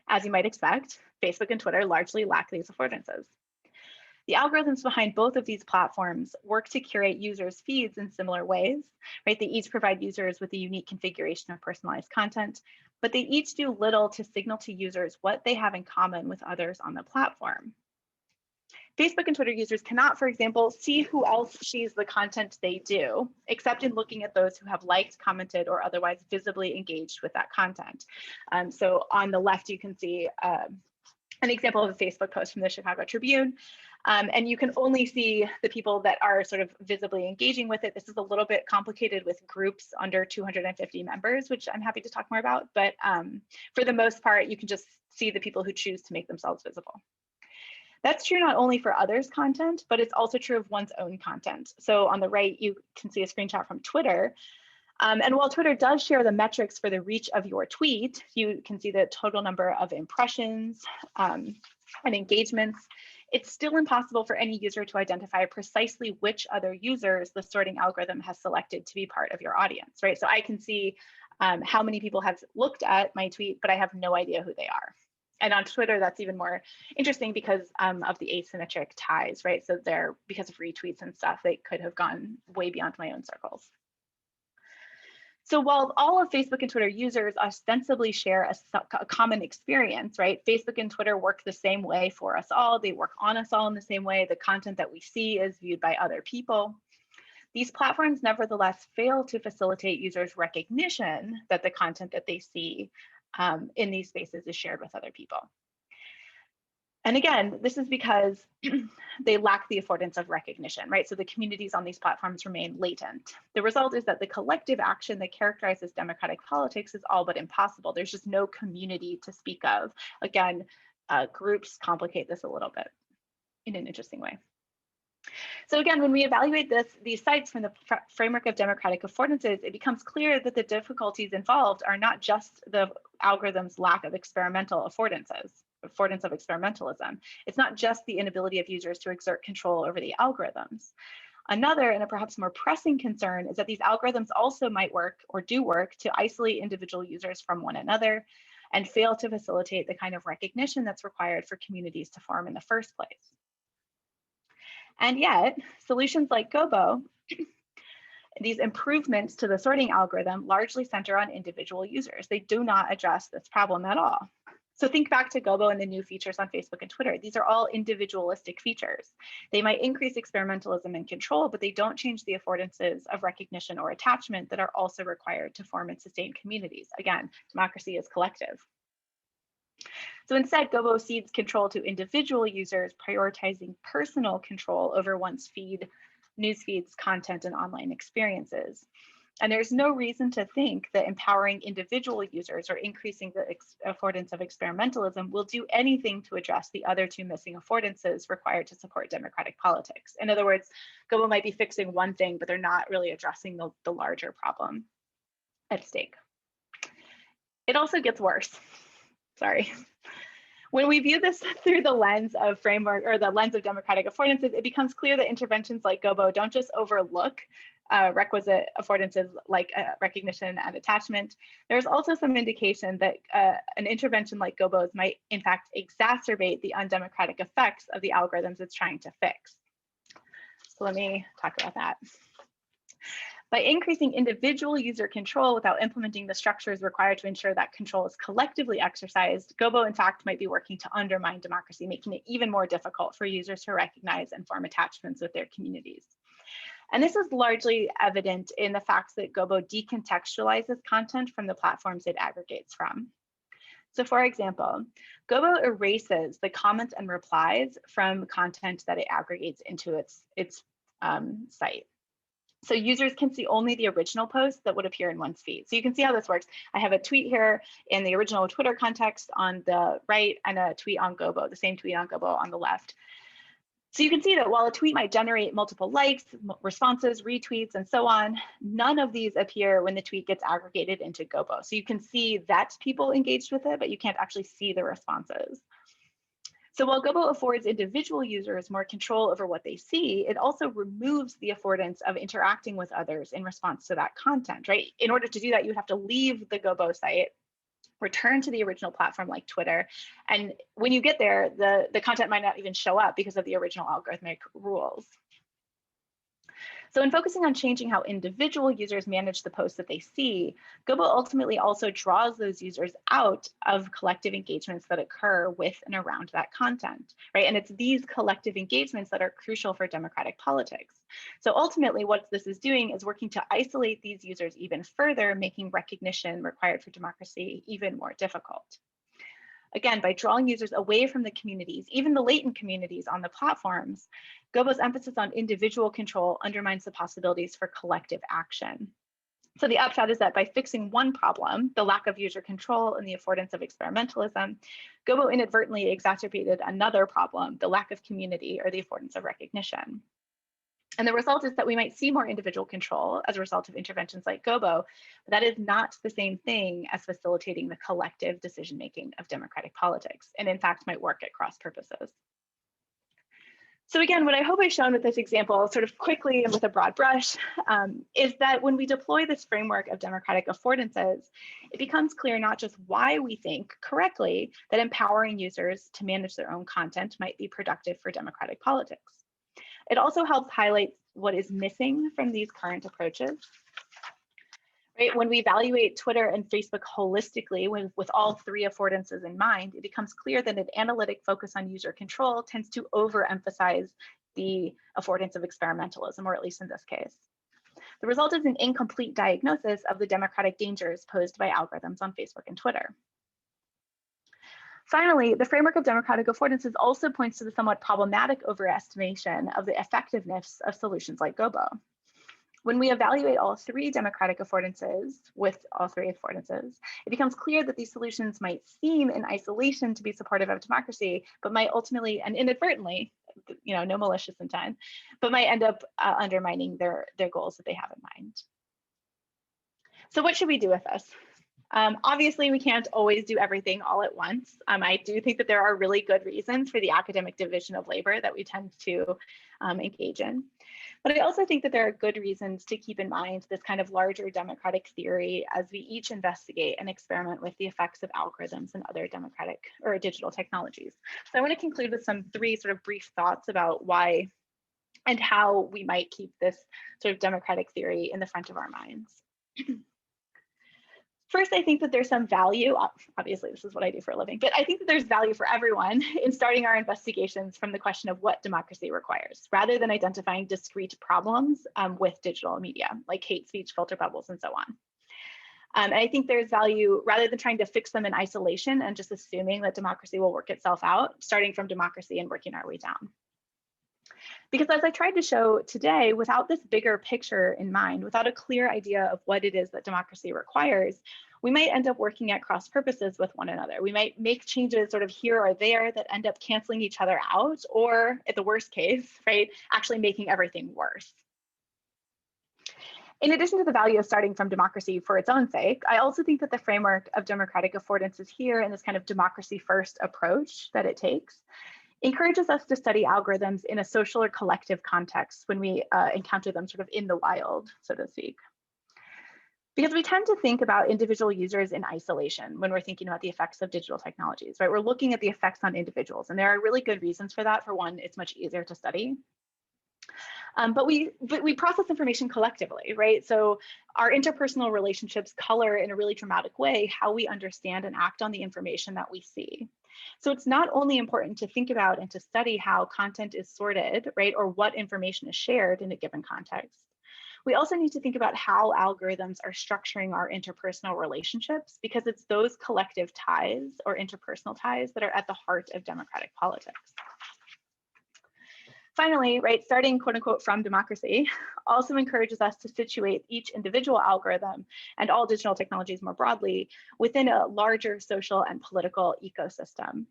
As you might expect, Facebook and Twitter largely lack these affordances. The algorithms behind both of these platforms work to curate users' feeds in similar ways, right? They each provide users with a unique configuration of personalized content, but they each do little to signal to users what they have in common with others on the platform. Facebook and Twitter users cannot, for example, see who else sees the content they do, except in looking at those who have liked, commented, or otherwise visibly engaged with that content. So on the left, you can see an example of a Facebook post from the Chicago Tribune. And you can only see the people that are sort of visibly engaging with it. This is a little bit complicated with groups under 250 members, which I'm happy to talk more about. But for the most part, you can just see the people who choose to make themselves visible. That's true not only for others' content, but it's also true of one's own content. So on the right, you can see a screenshot from Twitter. And while Twitter does share the metrics for the reach of your tweet, you can see the total number of impressions and engagements. It's still impossible for any user to identify precisely which other users the sorting algorithm has selected to be part of your audience, right? So I can see how many people have looked at my tweet, but I have no idea who they are. And on Twitter, that's even more interesting because of the asymmetric ties, right? So because of retweets and stuff, they could have gone way beyond my own circles. So while all of Facebook and Twitter users ostensibly share a common experience, right? Facebook and Twitter work the same way for us all. They work on us all in the same way. The content that we see is viewed by other people. These platforms nevertheless fail to facilitate users' recognition that the content that they see in these spaces is shared with other people. And again, this is because they lack the affordance of recognition, right? So the communities on these platforms remain latent. The result is that the collective action that characterizes democratic politics is all but impossible. There's just no community to speak of. Again, groups complicate this a little bit in an interesting way. So again, when we evaluate these sites from the framework of democratic affordances, it becomes clear that the difficulties involved are not just the algorithm's lack of experimental affordance of experimentalism. It's not just the inability of users to exert control over the algorithms. Another and a perhaps more pressing concern is that these algorithms also might work or do work to isolate individual users from one another and fail to facilitate the kind of recognition that's required for communities to form in the first place. And yet, solutions like Gobo, these improvements to the sorting algorithm largely center on individual users. They do not address this problem at all. So think back to Gobo and the new features on Facebook and Twitter. These are all individualistic features. They might increase experimentalism and control, but they don't change the affordances of recognition or attachment that are also required to form and sustain communities. Again, democracy is collective. So instead, Gobo cedes control to individual users, prioritizing personal control over one's feed, news feeds, content, and online experiences. And there's no reason to think that empowering individual users or increasing the affordance of experimentalism will do anything to address the other two missing affordances required to support democratic politics. In other words, Gobo might be fixing one thing, but they're not really addressing the larger problem at stake. It also gets worse. Sorry. When we view this through the lens of framework or the lens of democratic affordances, it becomes clear that interventions like GOBO don't just overlook requisite affordances like recognition and attachment. There's also some indication that an intervention like GOBO's might in fact exacerbate the undemocratic effects of the algorithms it's trying to fix. So let me talk about that. By increasing individual user control without implementing the structures required to ensure that control is collectively exercised, GOBO in fact might be working to undermine democracy, making it even more difficult for users to recognize and form attachments with their communities. And this is largely evident in the fact that GOBO decontextualizes content from the platforms it aggregates from. So for example, GOBO erases the comments and replies from content that it aggregates into its site. So users can see only the original post that would appear in one's feed. So you can see how this works. I have a tweet here in the original Twitter context on the right and a tweet on GOBO, the same tweet on GOBO on the left. So you can see that while a tweet might generate multiple likes, responses, retweets, and so on, none of these appear when the tweet gets aggregated into GOBO. So you can see that people engaged with it, but you can't actually see the responses. So while GOBO affords individual users more control over what they see, it also removes the affordance of interacting with others in response to that content, right? In order to do that, you would have to leave the GOBO site, return to the original platform like Twitter. And when you get there, the content might not even show up because of the original algorithmic rules. So in focusing on changing how individual users manage the posts that they see, GOBO ultimately also draws those users out of collective engagements that occur with and around that content, right? And it's these collective engagements that are crucial for democratic politics. So ultimately what this is doing is working to isolate these users even further, making recognition required for democracy even more difficult. Again, by drawing users away from the communities, even the latent communities on the platforms, GOBO's emphasis on individual control undermines the possibilities for collective action. So the upshot is that by fixing one problem, the lack of user control and the affordance of experimentalism, GOBO inadvertently exacerbated another problem, the lack of community or the affordance of recognition. And the result is that we might see more individual control as a result of interventions like GOBO, but that is not the same thing as facilitating the collective decision-making of democratic politics, and in fact might work at cross purposes. So again, what I hope I've shown with this example, sort of quickly and with a broad brush, is that when we deploy this framework of democratic affordances, it becomes clear not just why we think correctly that empowering users to manage their own content might be productive for democratic politics. It also helps highlight what is missing from these current approaches. Right? When we evaluate Twitter and Facebook holistically, with all three affordances in mind, it becomes clear that an analytic focus on user control tends to overemphasize the affordance of experimentalism, or at least in this case. The result is an incomplete diagnosis of the democratic dangers posed by algorithms on Facebook and Twitter. Finally, the framework of democratic affordances also points to the somewhat problematic overestimation of the effectiveness of solutions like GOBO. When we evaluate all three democratic affordances with all three affordances, it becomes clear that these solutions might seem in isolation to be supportive of democracy, but might ultimately and inadvertently, no malicious intent, but might end up undermining their goals that they have in mind. So what should we do with this? Obviously, we can't always do everything all at once. I do think that there are really good reasons for the academic division of labor that we tend to engage in. But I also think that there are good reasons to keep in mind this kind of larger democratic theory as we each investigate and experiment with the effects of algorithms and other democratic or digital technologies. So I want to conclude with three sort of brief thoughts about why and how we might keep this sort of democratic theory in the front of our minds. First, I think that there's some value, obviously this is what I do for a living, but I think that there's value for everyone in starting our investigations from the question of what democracy requires, rather than identifying discrete problems with digital media, like hate speech, filter bubbles, and so on. And I think there's value, rather than trying to fix them in isolation and just assuming that democracy will work itself out, starting from democracy and working our way down. Because as I tried to show today, without this bigger picture in mind, without a clear idea of what it is that democracy requires, we might end up working at cross purposes with one another. We might make changes sort of here or there that end up canceling each other out, or at the worst case, right, actually making everything worse. In addition to the value of starting from democracy for its own sake, I also think that the framework of democratic affordances here and this kind of democracy first approach that it takes encourages us to study algorithms in a social or collective context when we encounter them sort of in the wild, so to speak. Because we tend to think about individual users in isolation when we're thinking about the effects of digital technologies, right? We're looking at the effects on individuals, and there are really good reasons for that. For one, it's much easier to study. But we process information collectively, right? So our interpersonal relationships color in a really dramatic way how we understand and act on the information that we see. So it's not only important to think about and to study how content is sorted, right, or what information is shared in a given context. We also need to think about how algorithms are structuring our interpersonal relationships, because it's those collective ties or interpersonal ties that are at the heart of democratic politics. Finally, right, starting quote unquote from democracy also encourages us to situate each individual algorithm and all digital technologies more broadly within a larger social and political ecosystem.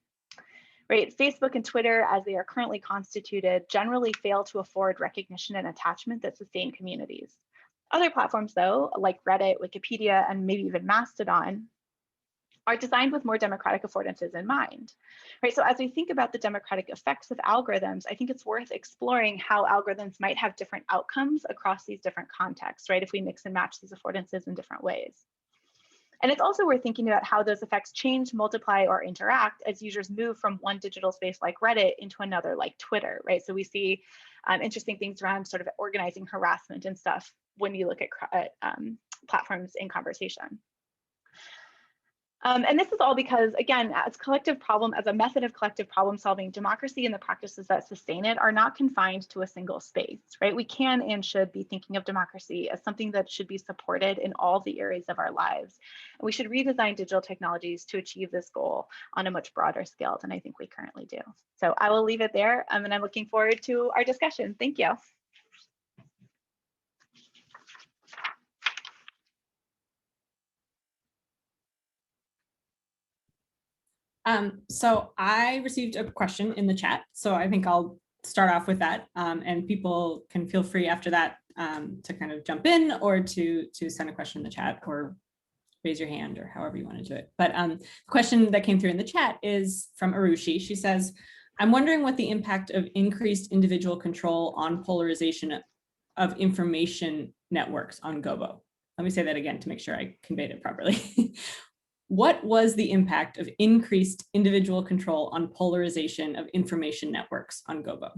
Right, Facebook and Twitter, as they are currently constituted, generally fail to afford recognition and attachment that sustain communities. Other platforms, though, like Reddit, Wikipedia, and maybe even Mastodon, are designed with more democratic affordances in mind, right? So as we think about the democratic effects of algorithms, I think it's worth exploring how algorithms might have different outcomes across these different contexts, right? If we mix and match these affordances in different ways. And it's also worth thinking about how those effects change, multiply, or interact as users move from one digital space like Reddit into another like Twitter, right? So we see interesting things around sort of organizing harassment and stuff when you look at platforms in conversation. And this is all because, again, as a method of collective problem solving, democracy and the practices that sustain it are not confined to a single space, right? We can and should be thinking of democracy as something that should be supported in all the areas of our lives. And we should redesign digital technologies to achieve this goal on a much broader scale than I think we currently do. So I will leave it there, and I'm looking forward to our discussion. Thank you. So I received a question in the chat, so I think I'll start off with that, and people can feel free after that to kind of jump in or to send a question in the chat or raise your hand or however you want to do it. But the question that came through in the chat is from Arushi. She says, I'm wondering what the impact of increased individual control on polarization of information networks on Gobo. Let me say that again to make sure I conveyed it properly. What was the impact of increased individual control on polarization of information networks on Gobo?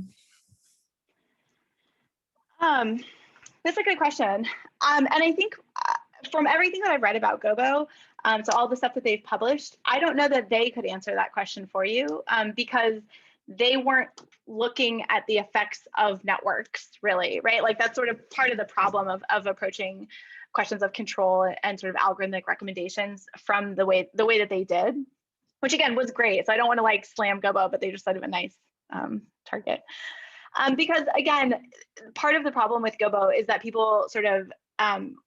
That's a good question. And I think from everything that I've read about Gobo, so all the stuff that they've published, I don't know that they could answer that question for you because they weren't looking at the effects of networks really, right? Like that's sort of part of the problem of approaching questions of control and sort of algorithmic recommendations from the way that they did, which again was great. So I don't want to like slam Gobo, but they just sort of a nice target. Because again, part of the problem with Gobo is that people sort of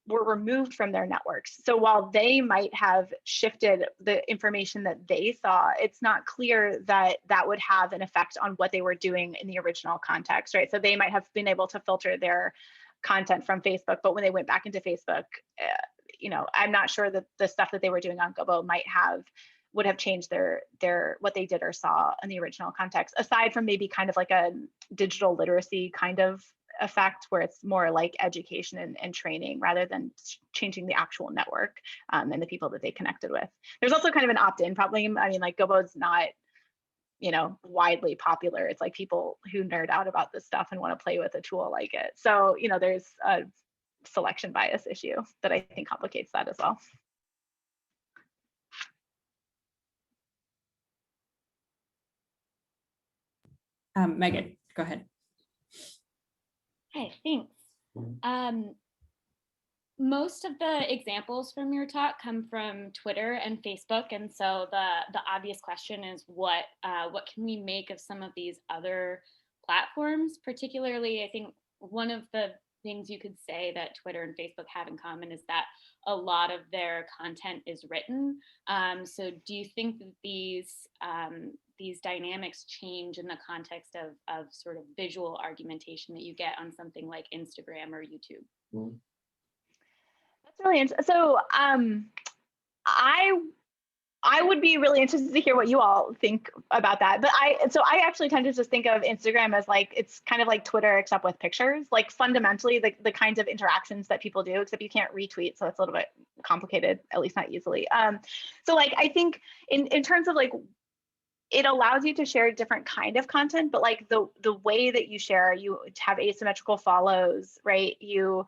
were removed from their networks. So while they might have shifted the information that they saw, it's not clear that that would have an effect on what they were doing in the original context, right? So they might have been able to filter their content from Facebook, but when they went back into Facebook, you know, I'm not sure that the stuff that they were doing on Gobo would have changed their what they did or saw in the original context, aside from maybe kind of like a digital literacy kind of effect where it's more like education and training rather than changing the actual network and the people that they connected with. There's also kind of an opt-in problem. I mean, like Gobo's not, you know, widely popular. It's like people who nerd out about this stuff and want to play with a tool like it. So, you know, there's a selection bias issue that I think complicates that as well. Megan, go ahead. Hi, thanks. Most of the examples from your talk come from Twitter and Facebook, and so the obvious question is what can we make of some of these other platforms? Particularly, I think one of the things you could say that Twitter and Facebook have in common is that a lot of their content is written. So do you think that these dynamics change in the context of sort of visual argumentation that you get on something like Instagram or YouTube? That's really interesting. So I would be really interested to hear what you all think about that. But I actually tend to just think of Instagram as like, it's kind of like Twitter, except with pictures. Like fundamentally, the kinds of interactions that people do, except you can't retweet. So it's a little bit complicated, at least not easily. So like, I think in terms of like, it allows you to share different kind of content, but like the way that you share, you have asymmetrical follows, right? You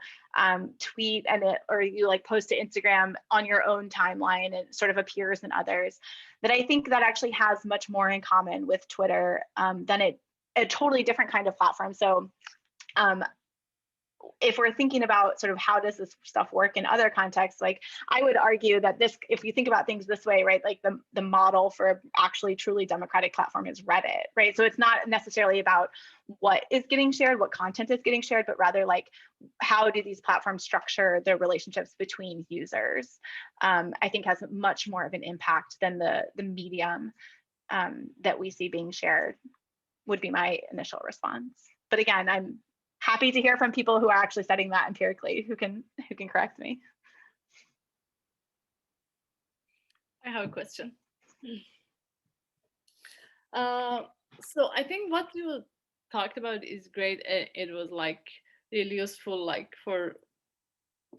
tweet or you like post to Instagram on your own timeline, and it sort of appears in others. That I think that actually has much more in common with Twitter than a totally different kind of platform. So if we're thinking about sort of how does this stuff work in other contexts, like I would argue that if you think about things this way, right, like the model for actually truly democratic platform is Reddit, right? So it's not necessarily about what is getting shared, what content is getting shared, but rather like how do these platforms structure their relationships between users, I think has much more of an impact than the medium that we see being shared, would be my initial response. But again, I'm happy to hear from people who are actually studying that empirically, who can correct me. I have a question. So I think what you talked about is great. It was like really useful, like for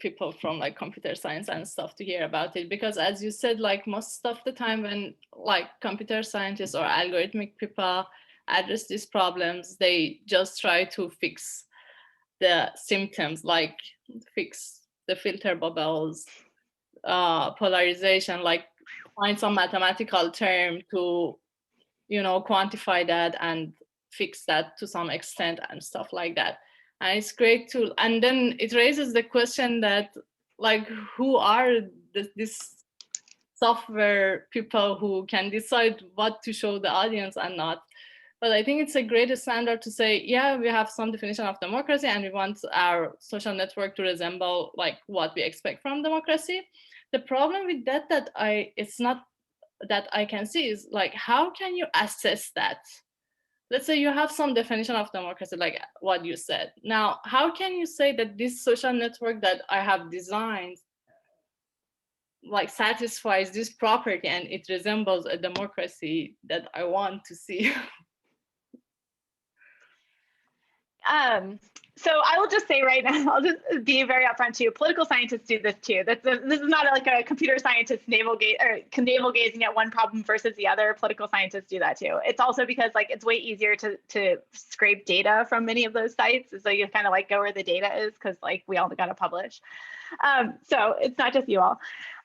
people from like computer science and stuff to hear about it, because as you said, like most of the time when like computer scientists or algorithmic people address these problems, they just try to fix the symptoms, like fix the filter bubbles, polarization, like find some mathematical term to, you know, quantify that and fix that to some extent and stuff like that. And it's great to, and then it raises the question that like, who are this software people who can decide what to show the audience and not? But I think it's a great standard to say, yeah, we have some definition of democracy and we want our social network to resemble like what we expect from democracy. The problem with that, it's not that I can see is like, how can you assess that? Let's say you have some definition of democracy, like what you said. Now, how can you say that this social network that I have designed like satisfies this property and it resembles a democracy that I want to see? So I will just say right now, I'll just be very upfront too. Political scientists do this too. This is not like a computer scientist navel gazing at one problem versus the other. Political scientists do that too. It's also because like it's way easier to scrape data from many of those sites. So you kind of like go where the data is, because like we all got to publish. So it's not just you all.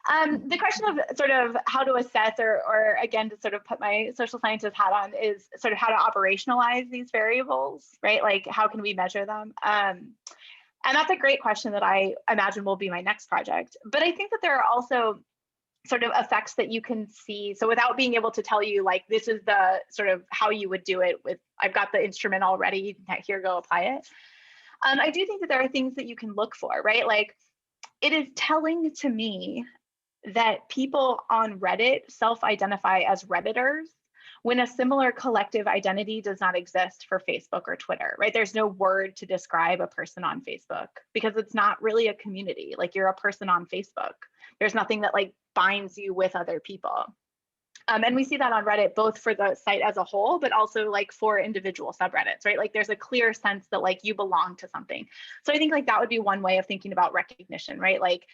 The question of sort of how to assess or again, to sort of put my social scientist hat on, is sort of how to operationalize these variables, right? Like how can we measure them? And that's a great question that I imagine will be my next project. But I think that there are also sort of effects that you can see. So without being able to tell you like, this is the sort of how you would do it with, I've got the instrument already, here, go apply it. I do think that there are things that you can look for, right? Like it is telling to me that people on Reddit self-identify as Redditors when a similar collective identity does not exist for Facebook or Twitter, right? There's no word to describe a person on Facebook because it's not really a community. Like you're a person on Facebook. There's nothing that like binds you with other people. And we see that on Reddit, both for the site as a whole, but also like for individual subreddits, right? Like there's a clear sense that like you belong to something. So I think like that would be one way of thinking about recognition, right? Like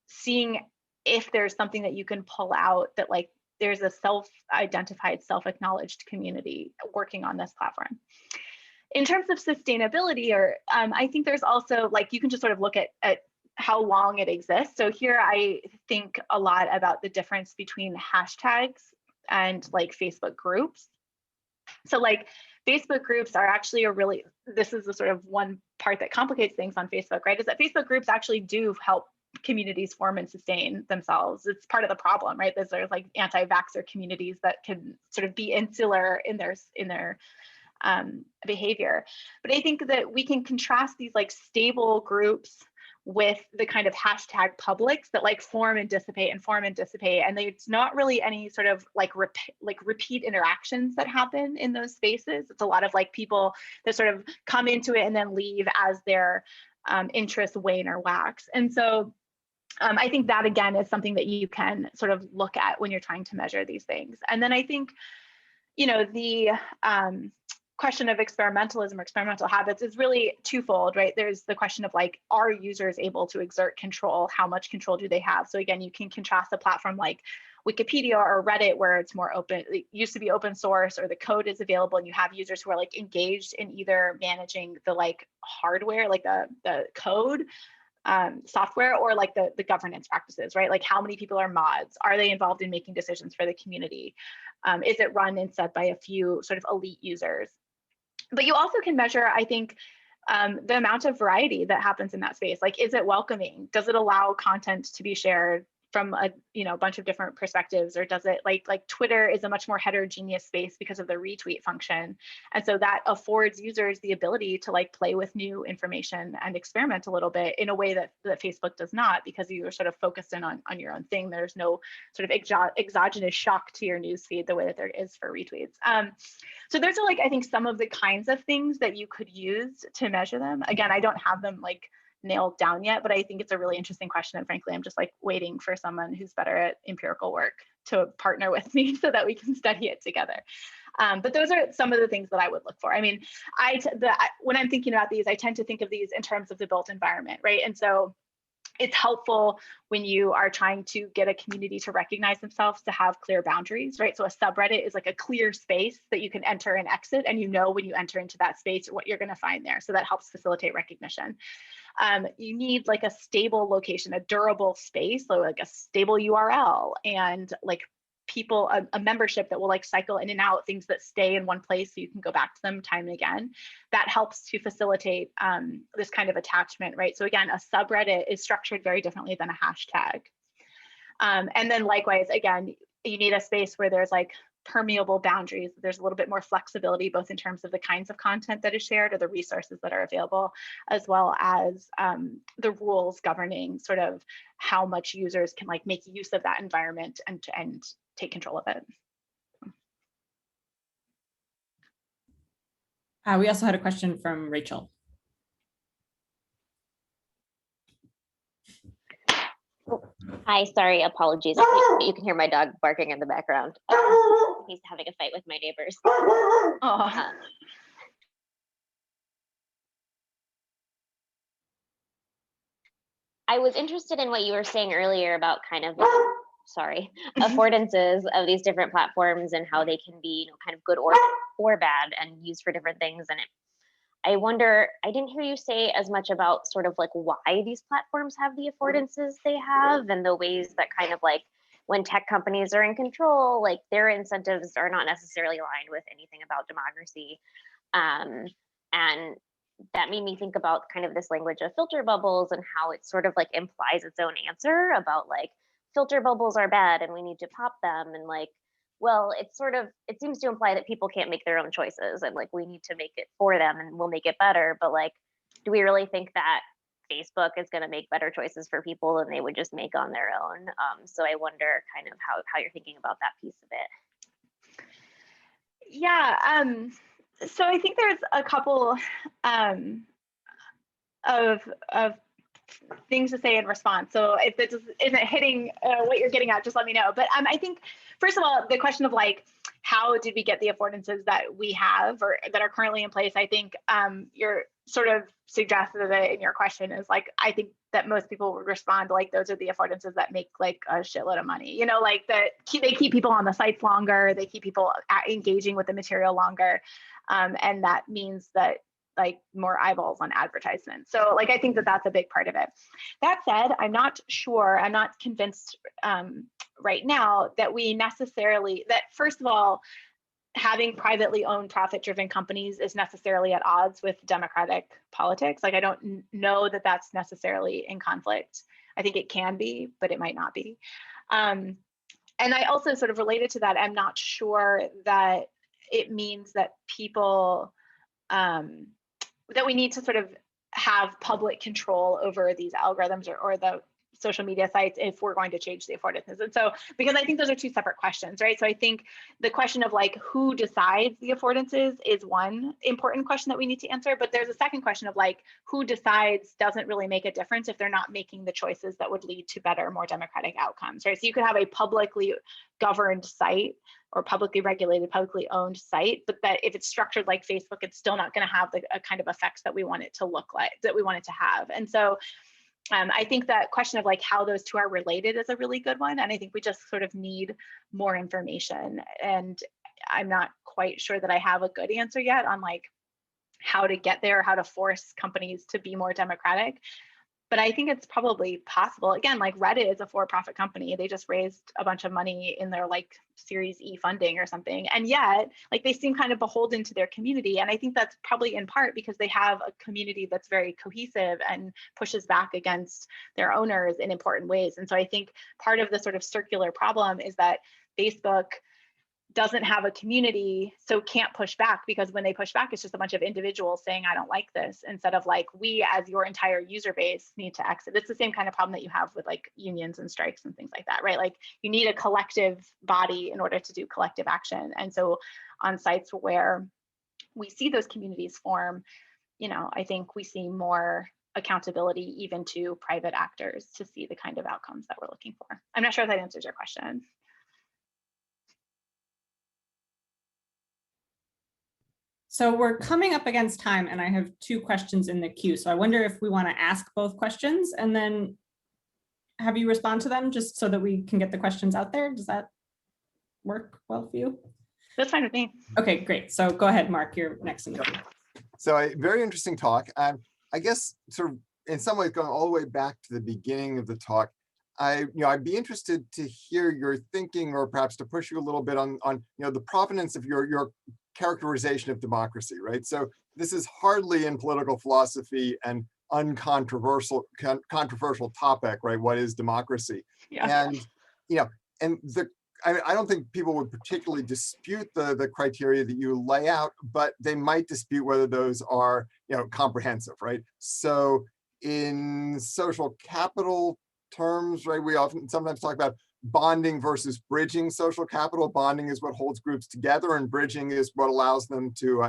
seeing if there's something that you can pull out that like there's a self-identified, self-acknowledged community working on this platform. In terms of sustainability, or I think there's also like, you can just sort of look at how long it exists. So here I think a lot about the difference between hashtags and like Facebook groups. So like Facebook groups are actually this is the sort of one part that complicates things on Facebook, right? Is that Facebook groups actually do help communities form and sustain themselves. It's part of the problem, right? There's like anti-vaxxer communities that can sort of be insular in their behavior. But I think that we can contrast these like stable groups with the kind of hashtag publics that like form and dissipate, and there's not really any sort of like repeat interactions that happen in those spaces. It's a lot of like people that sort of come into it and then leave as their interests wane or wax. And so I think that, again, is something that you can sort of look at when you're trying to measure these things. And then I think, the question of experimentalism or experimental habits is really twofold, right? There's the question of like, are users able to exert control? How much control do they have? So again, you can contrast a platform like Wikipedia or Reddit, where it's more open, it used to be open source, or the code is available, and you have users who are like engaged in either managing the like hardware, like the code, software, or like the governance practices, right? Like how many people are mods? Are they involved in making decisions for the community? Is it run instead by a few sort of elite users? But you also can measure, I think, the amount of variety that happens in that space. Like, is it welcoming? Does it allow content to be shared from a bunch of different perspectives, or does it like Twitter is a much more heterogeneous space because of the retweet function, and so that affords users the ability to like play with new information and experiment a little bit in a way that Facebook does not, because you are sort of focused in on your own thing. There's no sort of exogenous shock to your newsfeed the way that there is for retweets. So those are like, I think, some of the kinds of things that you could use to measure them. Again, I don't have them like nailed down yet, but I think it's a really interesting question. And frankly, I'm just like waiting for someone who's better at empirical work to partner with me so that we can study it together. But those are some of the things that I would look for. I mean, when I'm thinking about these, I tend to think of these in terms of the built environment, right? And so it's helpful when you are trying to get a community to recognize themselves to have clear boundaries, right? So a subreddit is like a clear space that you can enter and exit, and when you enter into that space what you're going to find there. So that helps facilitate recognition. You need like a stable location, a durable space, so like a stable URL, and like people, a membership that will like cycle in and out, things that stay in one place so you can go back to them time and again. That helps to facilitate this kind of attachment, right? So again, a subreddit is structured very differently than a hashtag. And then likewise, again, you need a space where there's like permeable boundaries. There's a little bit more flexibility, both in terms of the kinds of content that is shared or the resources that are available, as well as the rules governing sort of how much users can like make use of that environment and take control of it. We also had a question from Rachel. Hi, sorry, apologies. You can hear my dog barking in the background. He's having a fight with my neighbors. I was interested in what you were saying earlier about kind of, affordances of these different platforms and how they can be, kind of good or bad and used for different things. And I wonder, I didn't hear you say as much about sort of like why these platforms have the affordances they have, and the ways that kind of like when tech companies are in control, like their incentives are not necessarily aligned with anything about democracy. And that made me think about kind of this language of filter bubbles and how it sort of like implies its own answer about like filter bubbles are bad and we need to pop them, and like, well, it seems to imply that people can't make their own choices and like we need to make it for them and we'll make it better. But like, do we really think that Facebook is going to make better choices for people than they would just make on their own? So I wonder kind of how you're thinking about that piece of it. Yeah, so I think there's a couple of things to say in response. So if it isn't hitting what you're getting at, just let me know. But I think, first of all, the question of like, how did we get the affordances that we have or that are currently in place? I think you're sort of suggested it in your question is like, I think that most people would respond like, those are the affordances that make like a shitload of money, like that they keep people on the sites longer, they keep people engaging with the material longer. And that means that like more eyeballs on advertisements. So like, I think that that's a big part of it. That said, I'm not convinced right now that that first of all, having privately owned profit-driven companies is necessarily at odds with democratic politics. Like, I don't know that that's necessarily in conflict. I think it can be, but it might not be. And I also sort of related to that, I'm not sure that it means that people, that we need to sort of have public control over these algorithms or the social media sites if we're going to change the affordances? And so, because I think those are two separate questions, right? So I think the question of like who decides the affordances is one important question that we need to answer, but there's a second question of like who decides doesn't really make a difference if they're not making the choices that would lead to better, more democratic outcomes, right? So you could have a publicly governed site or publicly regulated, publicly owned site, but that if it's structured like Facebook, it's still not going to have the kind of effects that we want it to look like, that we want it to have. And so I think that question of like how those two are related is a really good one. And I think we just sort of need more information. And I'm not quite sure that I have a good answer yet on like how to get there, how to force companies to be more democratic. But I think it's probably possible. Again, like Reddit is a for-profit company. They just raised a bunch of money in their like Series E funding or something. And yet, like they seem kind of beholden to their community. And I think that's probably in part because they have a community that's very cohesive and pushes back against their owners in important ways. And so I think part of the sort of circular problem is that Facebook doesn't have a community, so can't push back, because when they push back, it's just a bunch of individuals saying, I don't like this, instead of like, we as your entire user base need to exit. It's the same kind of problem that you have with like unions and strikes and things like that, right? Like you need a collective body in order to do collective action. And so on sites where we see those communities form, you know, I think we see more accountability even to private actors to see the kind of outcomes that we're looking for. I'm not sure if that answers your question. So we're coming up against time and I have 2 questions in the queue. So I wonder if we want to ask both questions and then have you respond to them just so that we can get the questions out there. Does that work well for you? That's fine with me. Okay, great. So go ahead, Mark, you're next in the queue. So a very interesting talk. I guess sort of in some ways going all the way back to the beginning of the talk, I'd be interested to hear your thinking, or perhaps to push you a little bit on the provenance of your characterization of democracy, right? So this is hardly in political philosophy an uncontroversial controversial topic, right? What is democracy? Yeah. And I don't think people would particularly dispute the criteria that you lay out, but they might dispute whether those are comprehensive, right? So in social capital terms, right, we sometimes talk about bonding versus bridging social capital. Bonding is what holds groups together, and bridging is what allows them to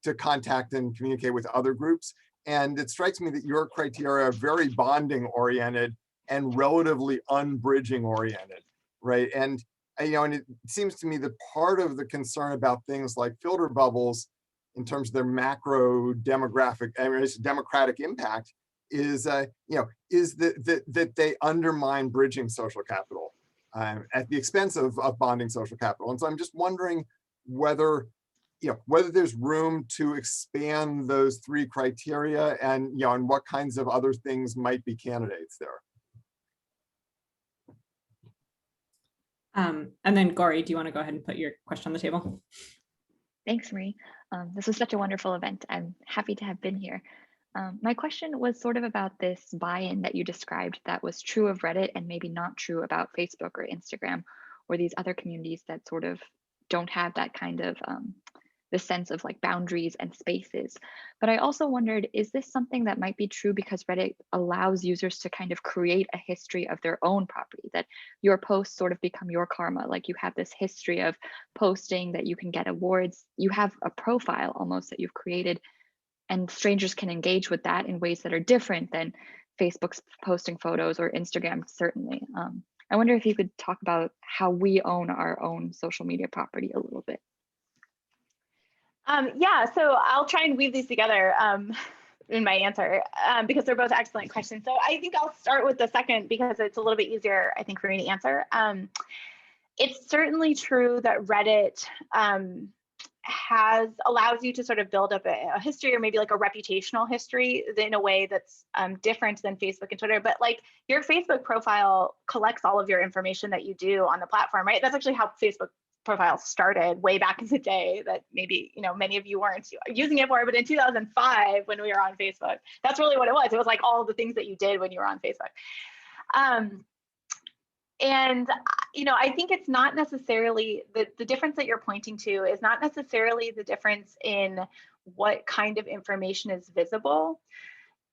to contact and communicate with other groups. And it strikes me that your criteria are very bonding oriented and relatively unbridging oriented, right? And and it seems to me that part of the concern about things like filter bubbles in terms of their macro democratic impact is that they undermine bridging social capital at the expense of bonding social capital. And so I'm just wondering whether there's room to expand those 3 criteria, and and what kinds of other things might be candidates there. And then Gori, do you want to go ahead and put your question on the table? Thanks, Marie. This was such a wonderful event. I'm happy to have been here. My question was sort of about this buy-in that you described that was true of Reddit and maybe not true about Facebook or Instagram or these other communities that sort of don't have that kind of the sense of like boundaries and spaces. But I also wondered, is this something that might be true because Reddit allows users to kind of create a history of their own property, that your posts sort of become your karma, like you have this history of posting that you can get awards, you have a profile almost that you've created, and strangers can engage with that in ways that are different than Facebook's posting photos or Instagram, certainly. I wonder if you could talk about how we own our own social media property a little bit. Yeah, so I'll try and weave these together in my answer because they're both excellent questions. So I think I'll start with the second because it's a little bit easier, I think, for me to answer. It's certainly true that Reddit allows you to sort of build up a history, or maybe like a reputational history in a way that's different than Facebook and Twitter. But like your Facebook profile collects all of your information that you do on the platform, right? That's actually how Facebook profile started way back in the day, that maybe many of you weren't using it for, but in 2005 when we were on Facebook, that's really what it was. It was like all the things that you did when you were on Facebook. And I think it's not necessarily the difference that you're pointing to is not necessarily the difference in what kind of information is visible.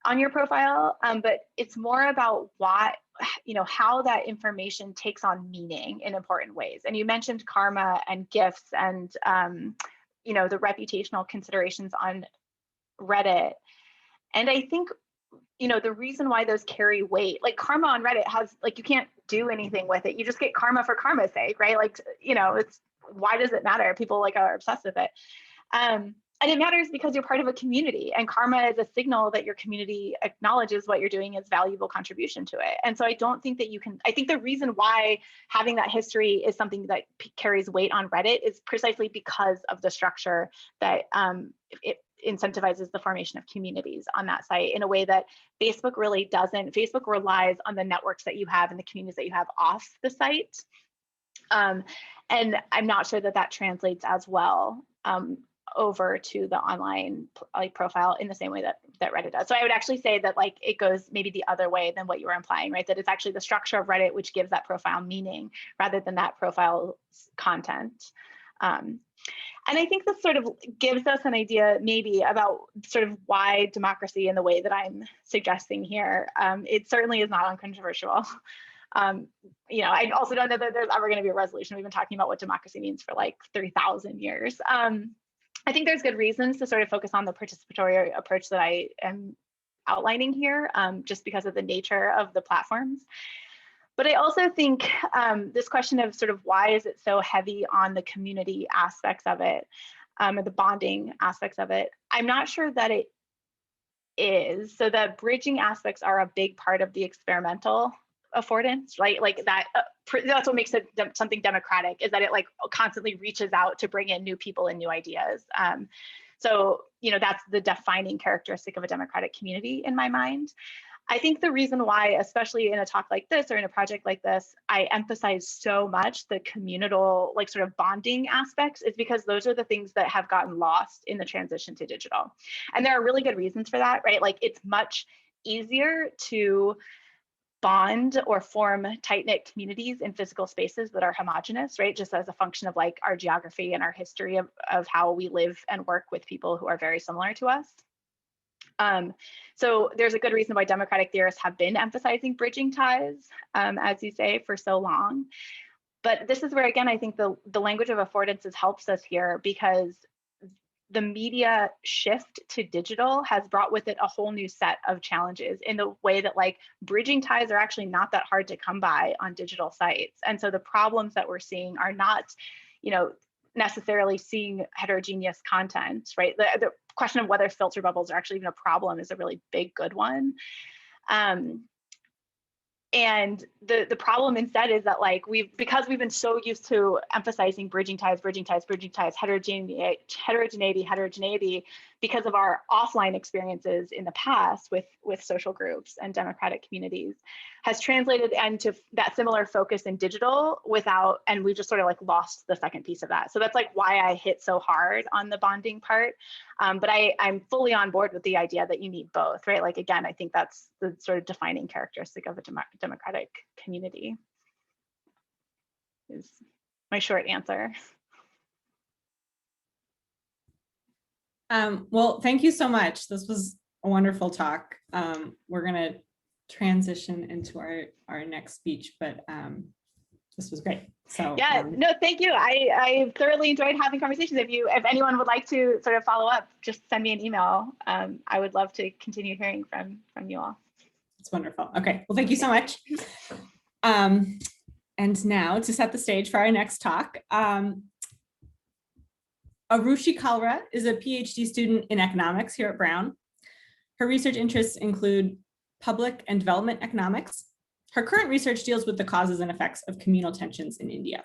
on your profile, but it's more about why, how that information takes on meaning in important ways. And you mentioned karma and gifts and, the reputational considerations on Reddit. And I think, the reason why those carry weight, like karma on Reddit has, like, you can't do anything with it. You just get karma for karma's sake, right? Like, it's, why does it matter? People are obsessed with it. And it matters because you're part of a community, and karma is a signal that your community acknowledges what you're doing as valuable contribution to it. And so I don't think that I think the reason why having that history is something that carries weight on Reddit is precisely because of the structure that it incentivizes the formation of communities on that site in a way that Facebook really doesn't. Facebook relies on the networks that you have and the communities that you have off the site. And I'm not sure that translates as well over to the online profile in the same way that Reddit does. So I would actually say that it goes maybe the other way than what you were implying, right? That it's actually the structure of Reddit which gives that profile meaning rather than that profile content. And I think this sort of gives us an idea maybe about sort of why democracy in the way that I'm suggesting here. It certainly is not uncontroversial. I also don't know that there's ever going to be a resolution. We've been talking about what democracy means for 3,000 years. I think there's good reasons to sort of focus on the participatory approach that I am outlining here, just because of the nature of the platforms. But I also think this question of sort of why is it so heavy on the community aspects of it, or the bonding aspects of it, I'm not sure that it is. So the bridging aspects are a big part of the experimental affordance, right? That's what makes it something democratic, is that it constantly reaches out to bring in new people and new ideas. So that's the defining characteristic of a democratic community in my mind. I think the reason why, especially in a talk like this or in a project like this, I emphasize so much the communal, sort of bonding aspects, is because those are the things that have gotten lost in the transition to digital. And there are really good reasons for that, right? It's much easier to bond or form tight-knit communities in physical spaces that are homogenous, right? Just as a function of our geography and our history of how we live and work with people who are very similar to us. So there's a good reason why democratic theorists have been emphasizing bridging ties, as you say, for so long. But this is where, again, I think the language of affordances helps us here, because the media shift to digital has brought with it a whole new set of challenges in the way that bridging ties are actually not that hard to come by on digital sites. And so the problems that we're seeing are not, necessarily seeing heterogeneous content, right? The question of whether filter bubbles are actually even a problem is a really big, good one. And the problem instead is that because we've been so used to emphasizing bridging ties, heterogeneity, because of our offline experiences in the past with social groups and democratic communities, has translated into that similar focus in digital and we just sort of lost the second piece of that. So that's why I hit so hard on the bonding part. But I'm fully on board with the idea that you need both, right? Again, I think that's the sort of defining characteristic of a democratic community, is my short answer. Well, thank you so much. This was a wonderful talk. We're going to transition into our next speech, but this was great. So yeah, no, thank you. I thoroughly enjoyed having conversations. If anyone would like to sort of follow up, just send me an email. I would love to continue hearing from you all. It's wonderful. Okay, well, thank you so much. And now to set the stage for our next talk, Arushi Kalra is a PhD student in economics here at Brown. Her research interests include public and development economics. Her current research deals with the causes and effects of communal tensions in India.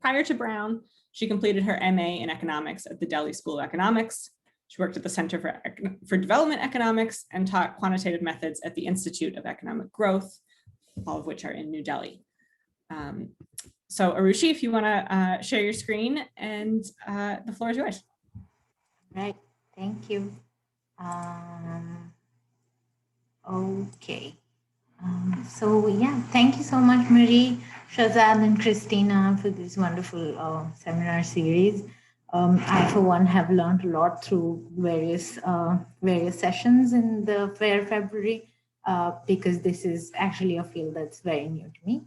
Prior to Brown, she completed her MA in economics at the Delhi School of Economics. She worked at the Center for Development Economics and taught quantitative methods at the Institute of Economic Growth, all of which are in New Delhi. So Arushi, if you want to share your screen, and the floor is yours. Right, thank you. Okay. So yeah, thank you so much, Marie, Shahzad, and Christina for this wonderful seminar series. I, for one, have learned a lot through various sessions in the Fair February, because this is actually a field that's very new to me.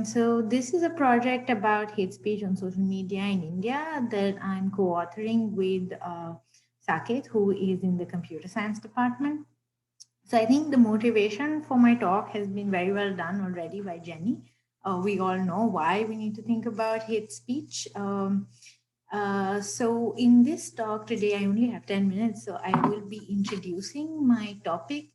So this is a project about hate speech on social media in India that I'm co-authoring with Saket, who is in the computer science department. So I think the motivation for my talk has been very well done already by Jenny. We all know why we need to think about hate speech. So in this talk today, I only have 10 minutes, so I will be introducing my topic.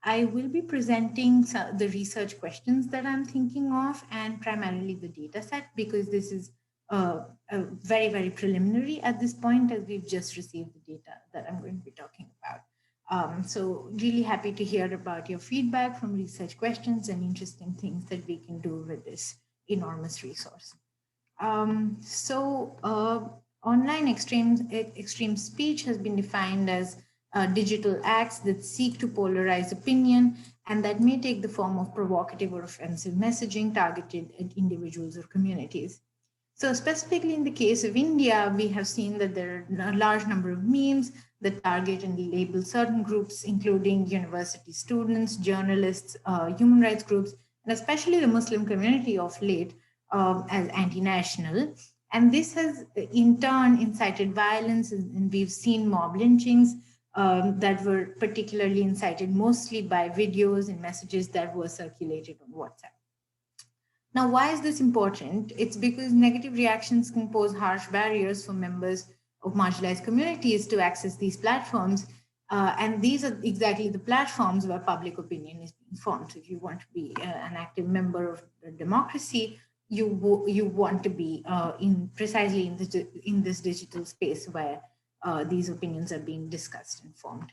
I will be presenting the research questions that I'm thinking of and primarily the data set, because this is very, very preliminary at this point, as we've just received the data that I'm going to be talking about. So really happy to hear about your feedback from research questions and interesting things that we can do with this enormous resource. Online extreme speech has been defined as digital acts that seek to polarize opinion and that may take the form of provocative or offensive messaging targeted at individuals or communities. So specifically in the case of India, we have seen that there are a large number of memes that target and label certain groups, including university students, journalists, human rights groups, and especially the Muslim community of late as anti-national. And this has in turn incited violence, and we've seen mob lynchings that were particularly incited mostly by videos and messages that were circulated on WhatsApp. Now, why is this important? It's because negative reactions can pose harsh barriers for members of marginalized communities to access these platforms. And these are exactly the platforms where public opinion is being formed. So if you want to be an active member of the democracy, you want to be precisely in this digital space where these opinions are being discussed and formed.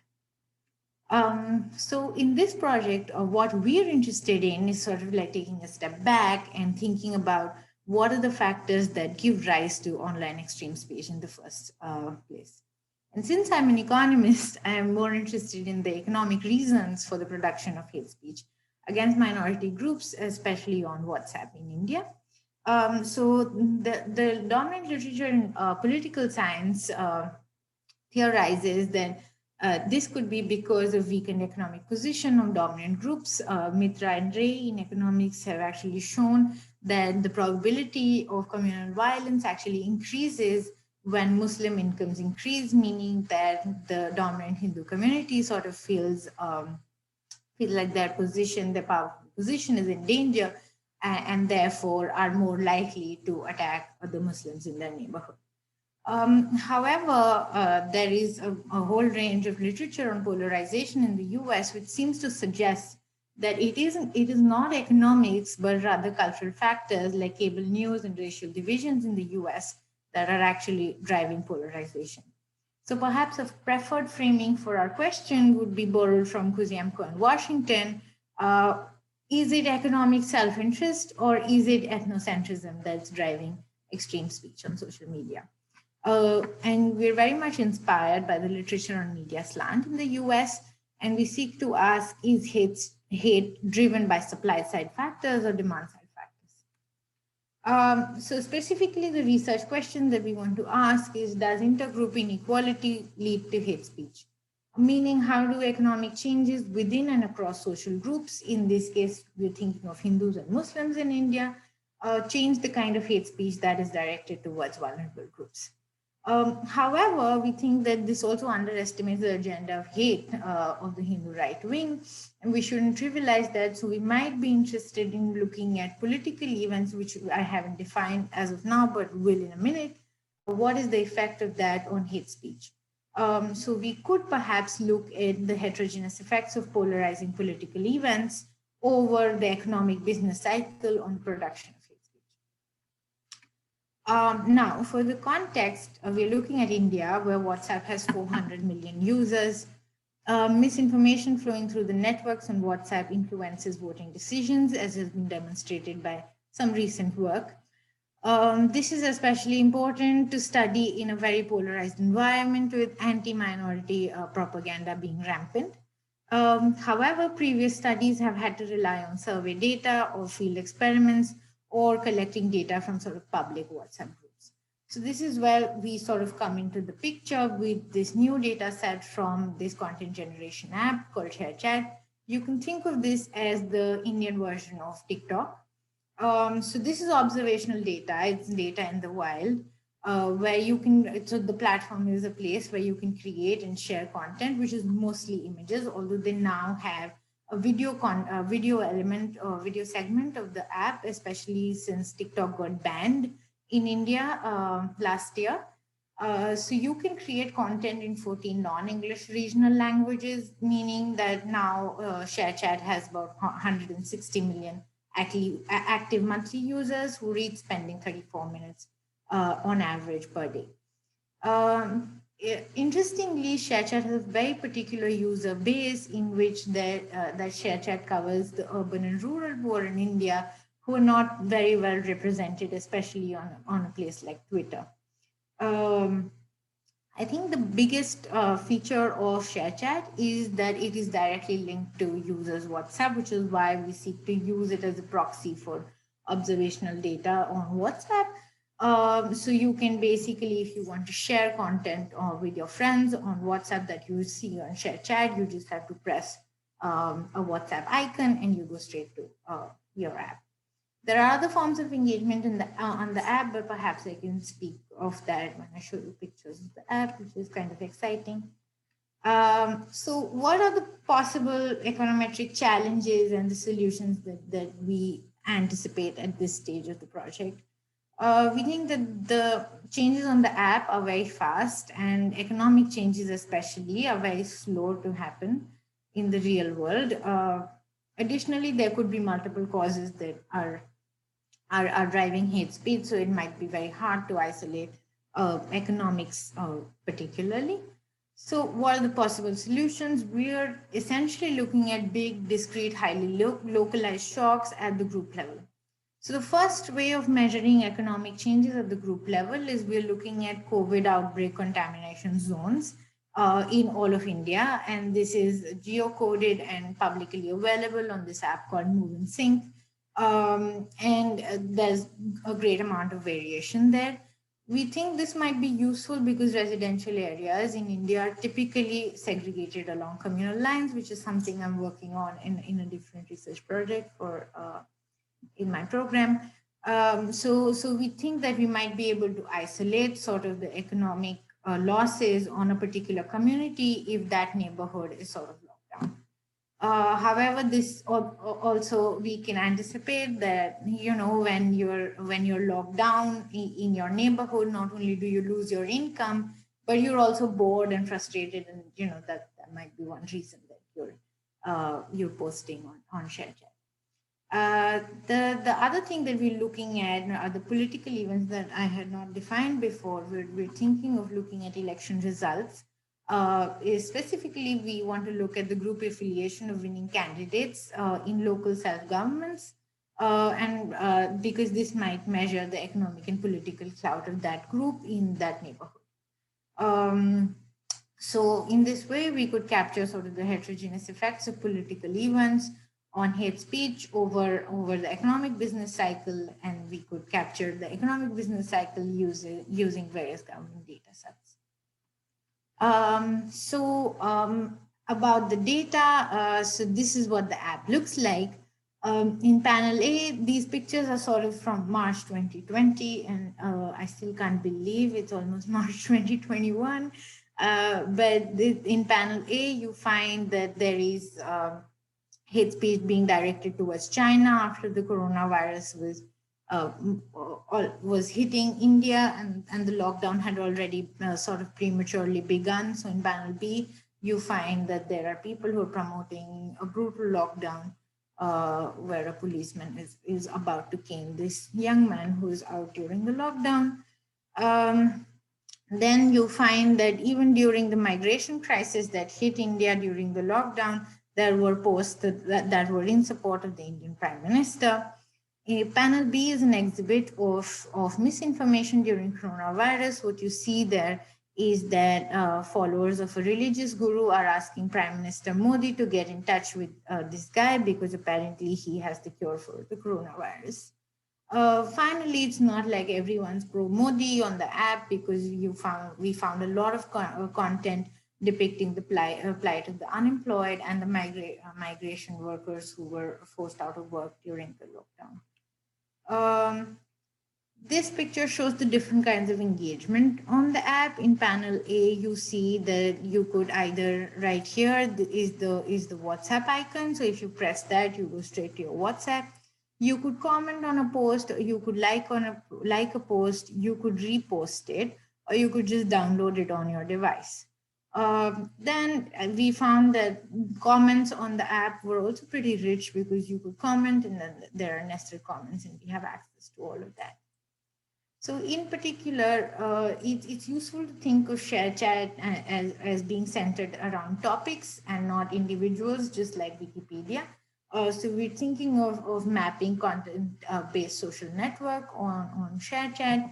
So in this project, what we're interested in is sort of like taking a step back and thinking about what are the factors that give rise to online extreme speech in the first place. And since I'm an economist, I am more interested in the economic reasons for the production of hate speech against minority groups, especially on WhatsApp in India. So the dominant literature in political science theorizes that this could be because of weakened economic position of dominant groups. Mitra and Ray in economics have actually shown that the probability of communal violence actually increases when Muslim incomes increase, meaning that the dominant Hindu community sort of feels like their powerful position is in danger, and therefore are more likely to attack the Muslims in their neighborhood. However, there is a whole range of literature on polarization in the US, which seems to suggest that it is not economics, but rather cultural factors like cable news and racial divisions in the US that are actually driving polarization. So perhaps a preferred framing for our question would be borrowed from Kuziemko and Washington. Is it economic self-interest, or is it ethnocentrism that's driving extreme speech on social media? And we're very much inspired by the literature on media slant in the US, and we seek to ask, is hate driven by supply side factors or demand side factors? So specifically, the research question that we want to ask is, does intergroup inequality lead to hate speech? Meaning, how do economic changes within and across social groups, in this case, we're thinking of Hindus and Muslims in India, change the kind of hate speech that is directed towards vulnerable groups? However, we think that this also underestimates the agenda of hate of the Hindu right wing, and we shouldn't trivialize that. So we might be interested in looking at political events, which I haven't defined as of now, but will in a minute. What is the effect of that on hate speech? So we could perhaps look at the heterogeneous effects of polarizing political events over the economic business cycle on production. Now, for the context, we're looking at India, where WhatsApp has 400 million users. Misinformation flowing through the networks on WhatsApp influences voting decisions, as has been demonstrated by some recent work. This is especially important to study in a very polarized environment with anti-minority propaganda being rampant. However, previous studies have had to rely on survey data or field experiments or collecting data from sort of public WhatsApp groups. So this is where we sort of come into the picture with this new data set from this content generation app called ShareChat. You can think of this as the Indian version of TikTok. So this is observational data. It's data in the wild, where you can, so the platform is a place where you can create and share content, which is mostly images, although they now have a video element or video segment of the app, especially since TikTok got banned in India last year. So you can create content in 14 non-English regional languages, meaning that now ShareChat has about 160 million active monthly users who read, spending 34 minutes on average per day. Interestingly, ShareChat has a very particular user base in which that ShareChat covers the urban and rural poor in India who are not very well represented, especially on a place like Twitter. I think the biggest feature of ShareChat is that it is directly linked to users' WhatsApp, which is why we seek to use it as a proxy for observational data on WhatsApp. So you can basically, if you want to share content with your friends on WhatsApp that you see on ShareChat, you just have to press a WhatsApp icon and you go straight to your app. There are other forms of engagement in the on the app, but perhaps I can speak of that when I show you pictures of the app, which is kind of exciting. So what are the possible econometric challenges and the solutions that we anticipate at this stage of the project? We think that the changes on the app are very fast, and economic changes especially are very slow to happen in the real world. Additionally, there could be multiple causes that are driving hate speech, so it might be very hard to isolate economics particularly. So what are the possible solutions? We are essentially looking at big, discrete, highly localized shocks at the group level. So the first way of measuring economic changes at the group level is we're looking at COVID outbreak contamination zones in all of India. And this is geocoded and publicly available on this app called Move and Sync. And there's a great amount of variation there. We think this might be useful because residential areas in India are typically segregated along communal lines, which is something I'm working on in a different research project for in my program. So we think that we might be able to isolate sort of the economic losses on a particular community if that neighborhood is sort of locked down. However, this also we can anticipate that, you know, when you're locked down in your neighborhood, not only do you lose your income, but you're also bored and frustrated, and you know that might be one reason that you're posting on ShareChat. The other thing that we're looking at are the political events that I had not defined before. We're thinking of looking at election results. Specifically, we want to look at the group affiliation of winning candidates in local self-governments, and because this might measure the economic and political clout of that group in that neighborhood. So in this way, we could capture sort of the heterogeneous effects of political events on hate speech over the economic business cycle, and we could capture the economic business cycle using various government data sets. About the data, so this is what the app looks like. In panel A, these pictures are sort of from March 2020, and I still can't believe it's almost March 2021. But in panel A, you find that there is hate speech being directed towards China after the coronavirus was hitting India, and the lockdown had already sort of prematurely begun. So in panel B, you find that there are people who are promoting a brutal lockdown where a policeman is about to cane this young man who is out during the lockdown. Then you find that even during the migration crisis that hit India during the lockdown, there were posts that were in support of the Indian Prime Minister. Panel B is an exhibit of misinformation during coronavirus. What you see there is that followers of a religious guru are asking Prime Minister Modi to get in touch with this guy because apparently he has the cure for the coronavirus. Finally, it's not like everyone's pro Modi on the app, because we found a lot of content depicting the plight of the unemployed and the migration workers who were forced out of work during the lockdown. This picture shows the different kinds of engagement on the app. In panel A, you see that you could either, right here is the WhatsApp icon. So if you press that, you go straight to your WhatsApp. You could comment on a post, or you could like a post, you could repost it, or you could just download it on your device. Then we found that comments on the app were also pretty rich, because you could comment and then there are nested comments, and we have access to all of that. So in particular, it's useful to think of ShareChat as being centered around topics and not individuals, just like Wikipedia. So we're thinking of mapping content-based social network on ShareChat.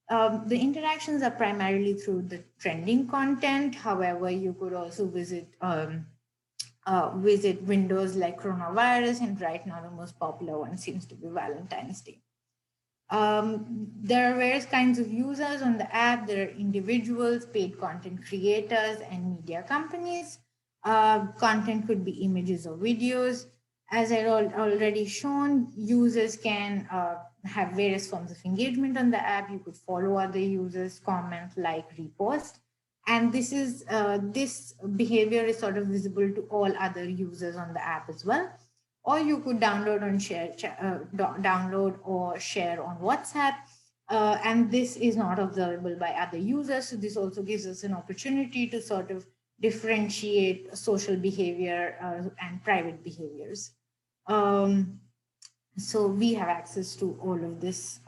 The interactions are primarily through the trending content. However, you could also visit windows like coronavirus, and right now the most popular one seems to be Valentine's Day. There are various kinds of users on the app. There are individuals, paid content creators, and media companies. Content could be images or videos. As I already shown, users can have various forms of engagement on the app. You could follow other users, comment, like, repost. And this behavior is sort of visible to all other users on the app as well. Or you could download or share on WhatsApp. And this is not observable by other users. So this also gives us an opportunity to sort of differentiate social behavior and private behaviors. So we have access to all of this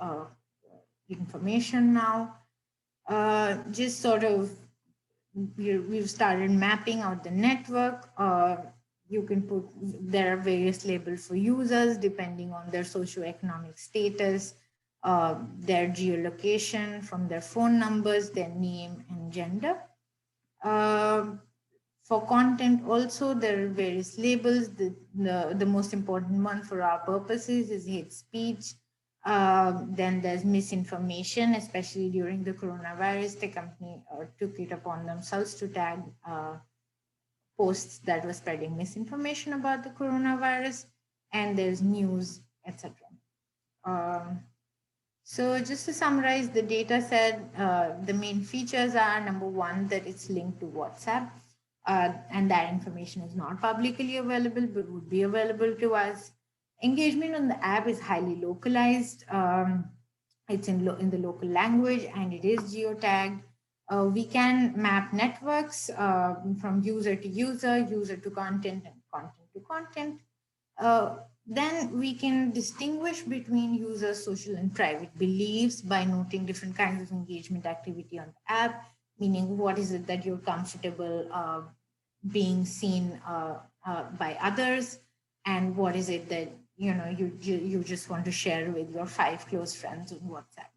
information now. Just sort of, we've started mapping out the network. You can there are various labels for users depending on their socioeconomic status, their geolocation, from their phone numbers, their name and gender. For content also, there are various labels. The most important one for our purposes is hate speech. Then there's misinformation, especially during the coronavirus. The company took it upon themselves to tag posts that were spreading misinformation about the coronavirus, and there's news, etc. So just to summarize the data set, the main features are, number one, that it's linked to WhatsApp, and that information is not publicly available, but would be available to us. Engagement on the app is highly localized. It's in the local language, and it is geotagged. We can map networks from user to user, user to content, and content to content. Then we can distinguish between user social and private beliefs by noting different kinds of engagement activity on the app, meaning what is it that you're comfortable being seen by others, and what is it that you just want to share with your 5 close friends on WhatsApp.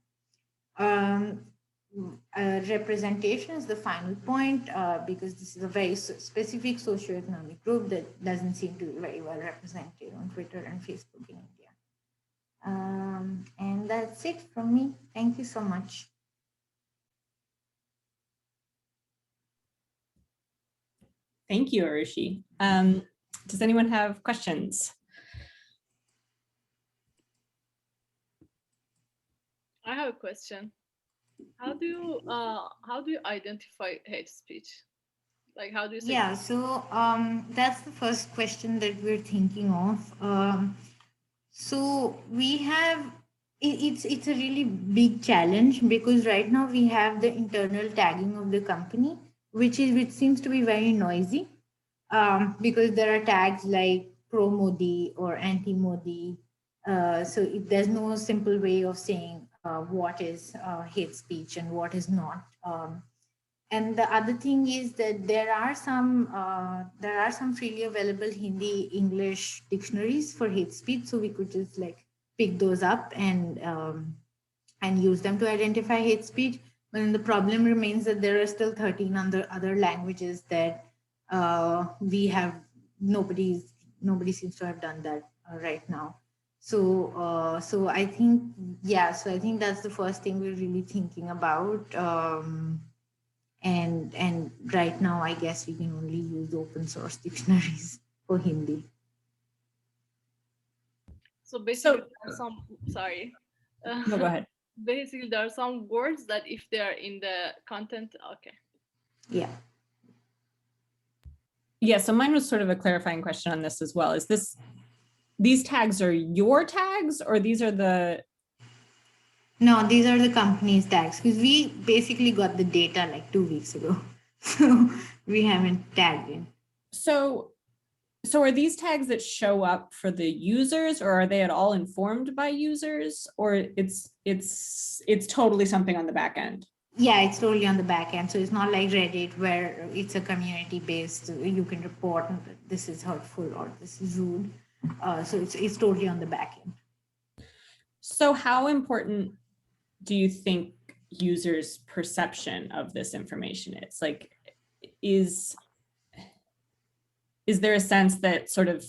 Representation is the final point, because this is a very specific socioeconomic group that doesn't seem to be very well represented on Twitter and Facebook in India. And that's it from me. Thank you so much. Thank you, Arushi. Does anyone have questions? I have a question. How do you identify hate speech? Like, how do you say? Yeah, so that's the first question that we're thinking of. So we have, it's a really big challenge, because right now we have the internal tagging of the company, which seems to be very noisy, because there are tags like pro Modi or anti Modi. So there's no simple way of saying what is hate speech and what is not. And the other thing is that there are some freely available Hindi English dictionaries for hate speech, so we could just like pick those up and use them to identify hate speech. But then the problem remains that there are still 13 other languages that nobody seems to have done that right now. So I think, yeah, so I think that's the first thing we're really thinking about. And right now, I guess we can only use open source dictionaries for Hindi. So basically, there are some, sorry. No, go ahead. Basically, there are some words that if they are in the content, okay. Yeah. Yeah, so mine was sort of a clarifying question on this as well. Is these tags are your tags, or these are the... No, these are the company's tags, because we basically got the data like 2 weeks ago. So we haven't tagged in. So are these tags that show up for the users, or are they at all informed by users, or it's totally something on the back end? Yeah, it's totally on the back end. So it's not like Reddit where it's a community based, you can report this is hurtful or this is rude. So it's totally on the back end. So how important do you think users' perception of this information is? Like, is there a sense that sort of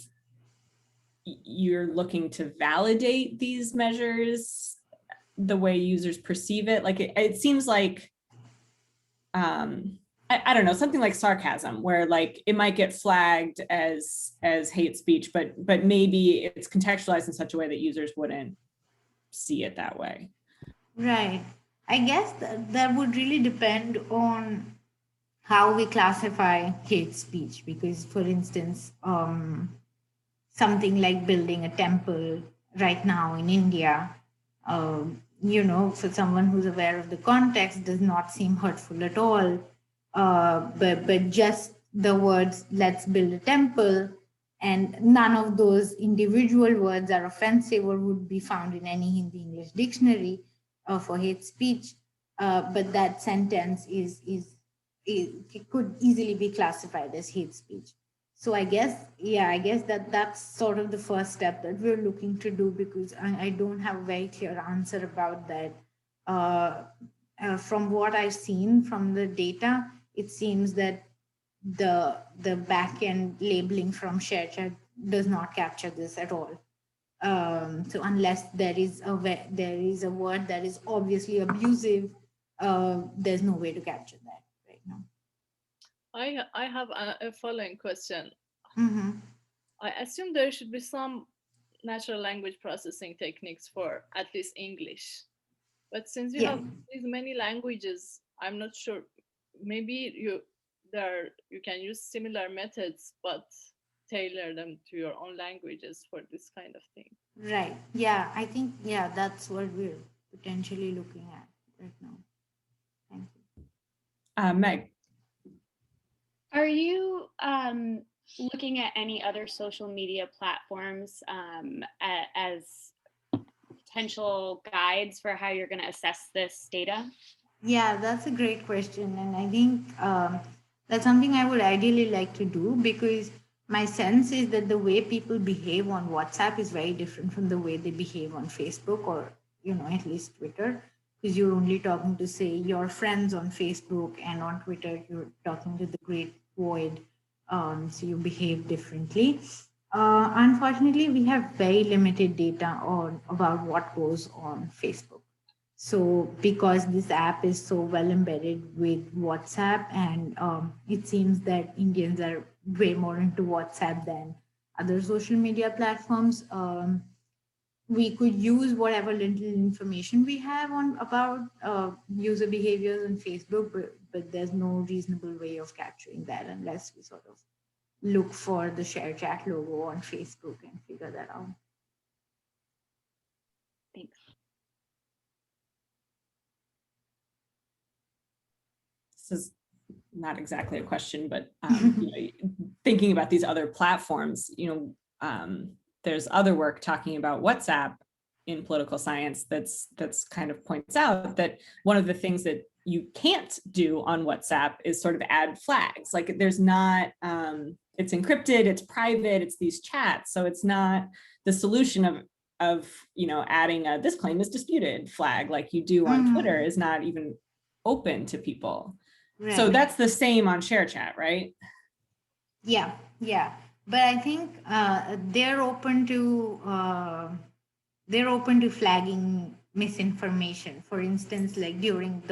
you're looking to validate these measures the way users perceive it? Like, it seems like, I don't know, something like sarcasm, where like it might get flagged as hate speech, but maybe it's contextualized in such a way that users wouldn't see it that way. Right. I guess that would really depend on how we classify hate speech, because for instance, something like building a temple right now in India, for someone who's aware of the context, does not seem hurtful at all. But just the words "let's build a temple," and none of those individual words are offensive or would be found in any Hindi English dictionary for hate speech. But that sentence it could easily be classified as hate speech. So I guess that's sort of the first step that we're looking to do, because I don't have a very clear answer about that. From what I've seen from the data, it seems that the back end labeling from ShareChat does not capture this at all. So unless there is a word that is obviously abusive, there's no way to capture that right now. I have a following question. Mm-hmm. I assume there should be some natural language processing techniques for at least English. But since you have these many languages, I'm not sure. Maybe you can use similar methods, but tailor them to your own languages for this kind of thing. Right. Yeah, I think that's what we're potentially looking at right now. Thank you. Meg. Are you looking at any other social media platforms as potential guides for how you're going to assess this data? Yeah, that's a great question. And I think that's something I would ideally like to do, because my sense is that the way people behave on WhatsApp is very different from the way they behave on Facebook, or, at least Twitter, because you're only talking to, say, your friends on Facebook, and on Twitter, you're talking to the great void. So you behave differently. Unfortunately, we have very limited data about what goes on Facebook. So because this app is so well embedded with WhatsApp, and it seems that Indians are way more into WhatsApp than other social media platforms, we could use whatever little information we have about user behaviors on Facebook, but there's no reasonable way of capturing that unless we sort of look for the ShareChat logo on Facebook and figure that out. Thanks. This is not exactly a question, but thinking about these other platforms, there's other work talking about WhatsApp in political science that's kind of points out that one of the things that you can't do on WhatsApp is sort of add flags. Like, there's not, it's encrypted, it's private, it's these chats. So it's not the solution of adding a "this claim is disputed" flag like you do on Twitter is not even open to people. Right. So that's the same on ShareChat, right? Yeah. But I think they're open to they're open to flagging misinformation. For instance, like during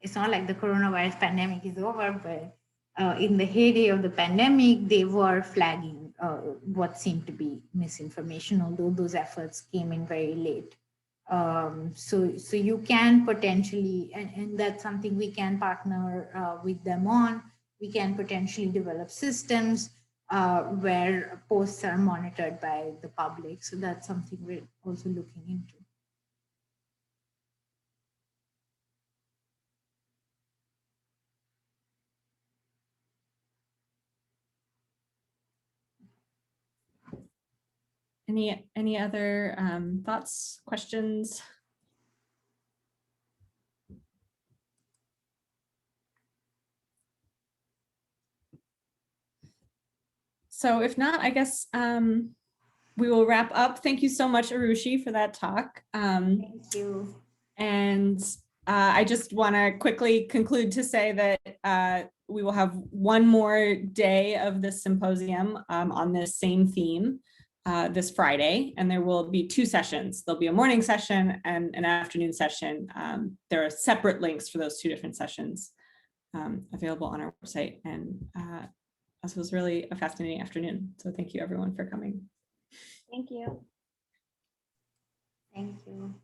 it's not like the coronavirus pandemic is over, but in the heyday of the pandemic, they were flagging what seemed to be misinformation, although those efforts came in very late. So you can potentially, and that's something we can partner with them on. We can potentially develop systems where posts are monitored by the public. So that's something we're also looking into. Any other thoughts, questions? So if not, I guess we will wrap up. Thank you so much, Arushi, for that talk. Thank you. And I just want to quickly conclude to say that we will have one more day of this symposium on this same theme this Friday, and there will be 2 sessions. There'll be a morning session and an afternoon session. There are separate links for those 2 different sessions available on our website. And this was really a fascinating afternoon. So thank you everyone for coming. Thank you. Thank you.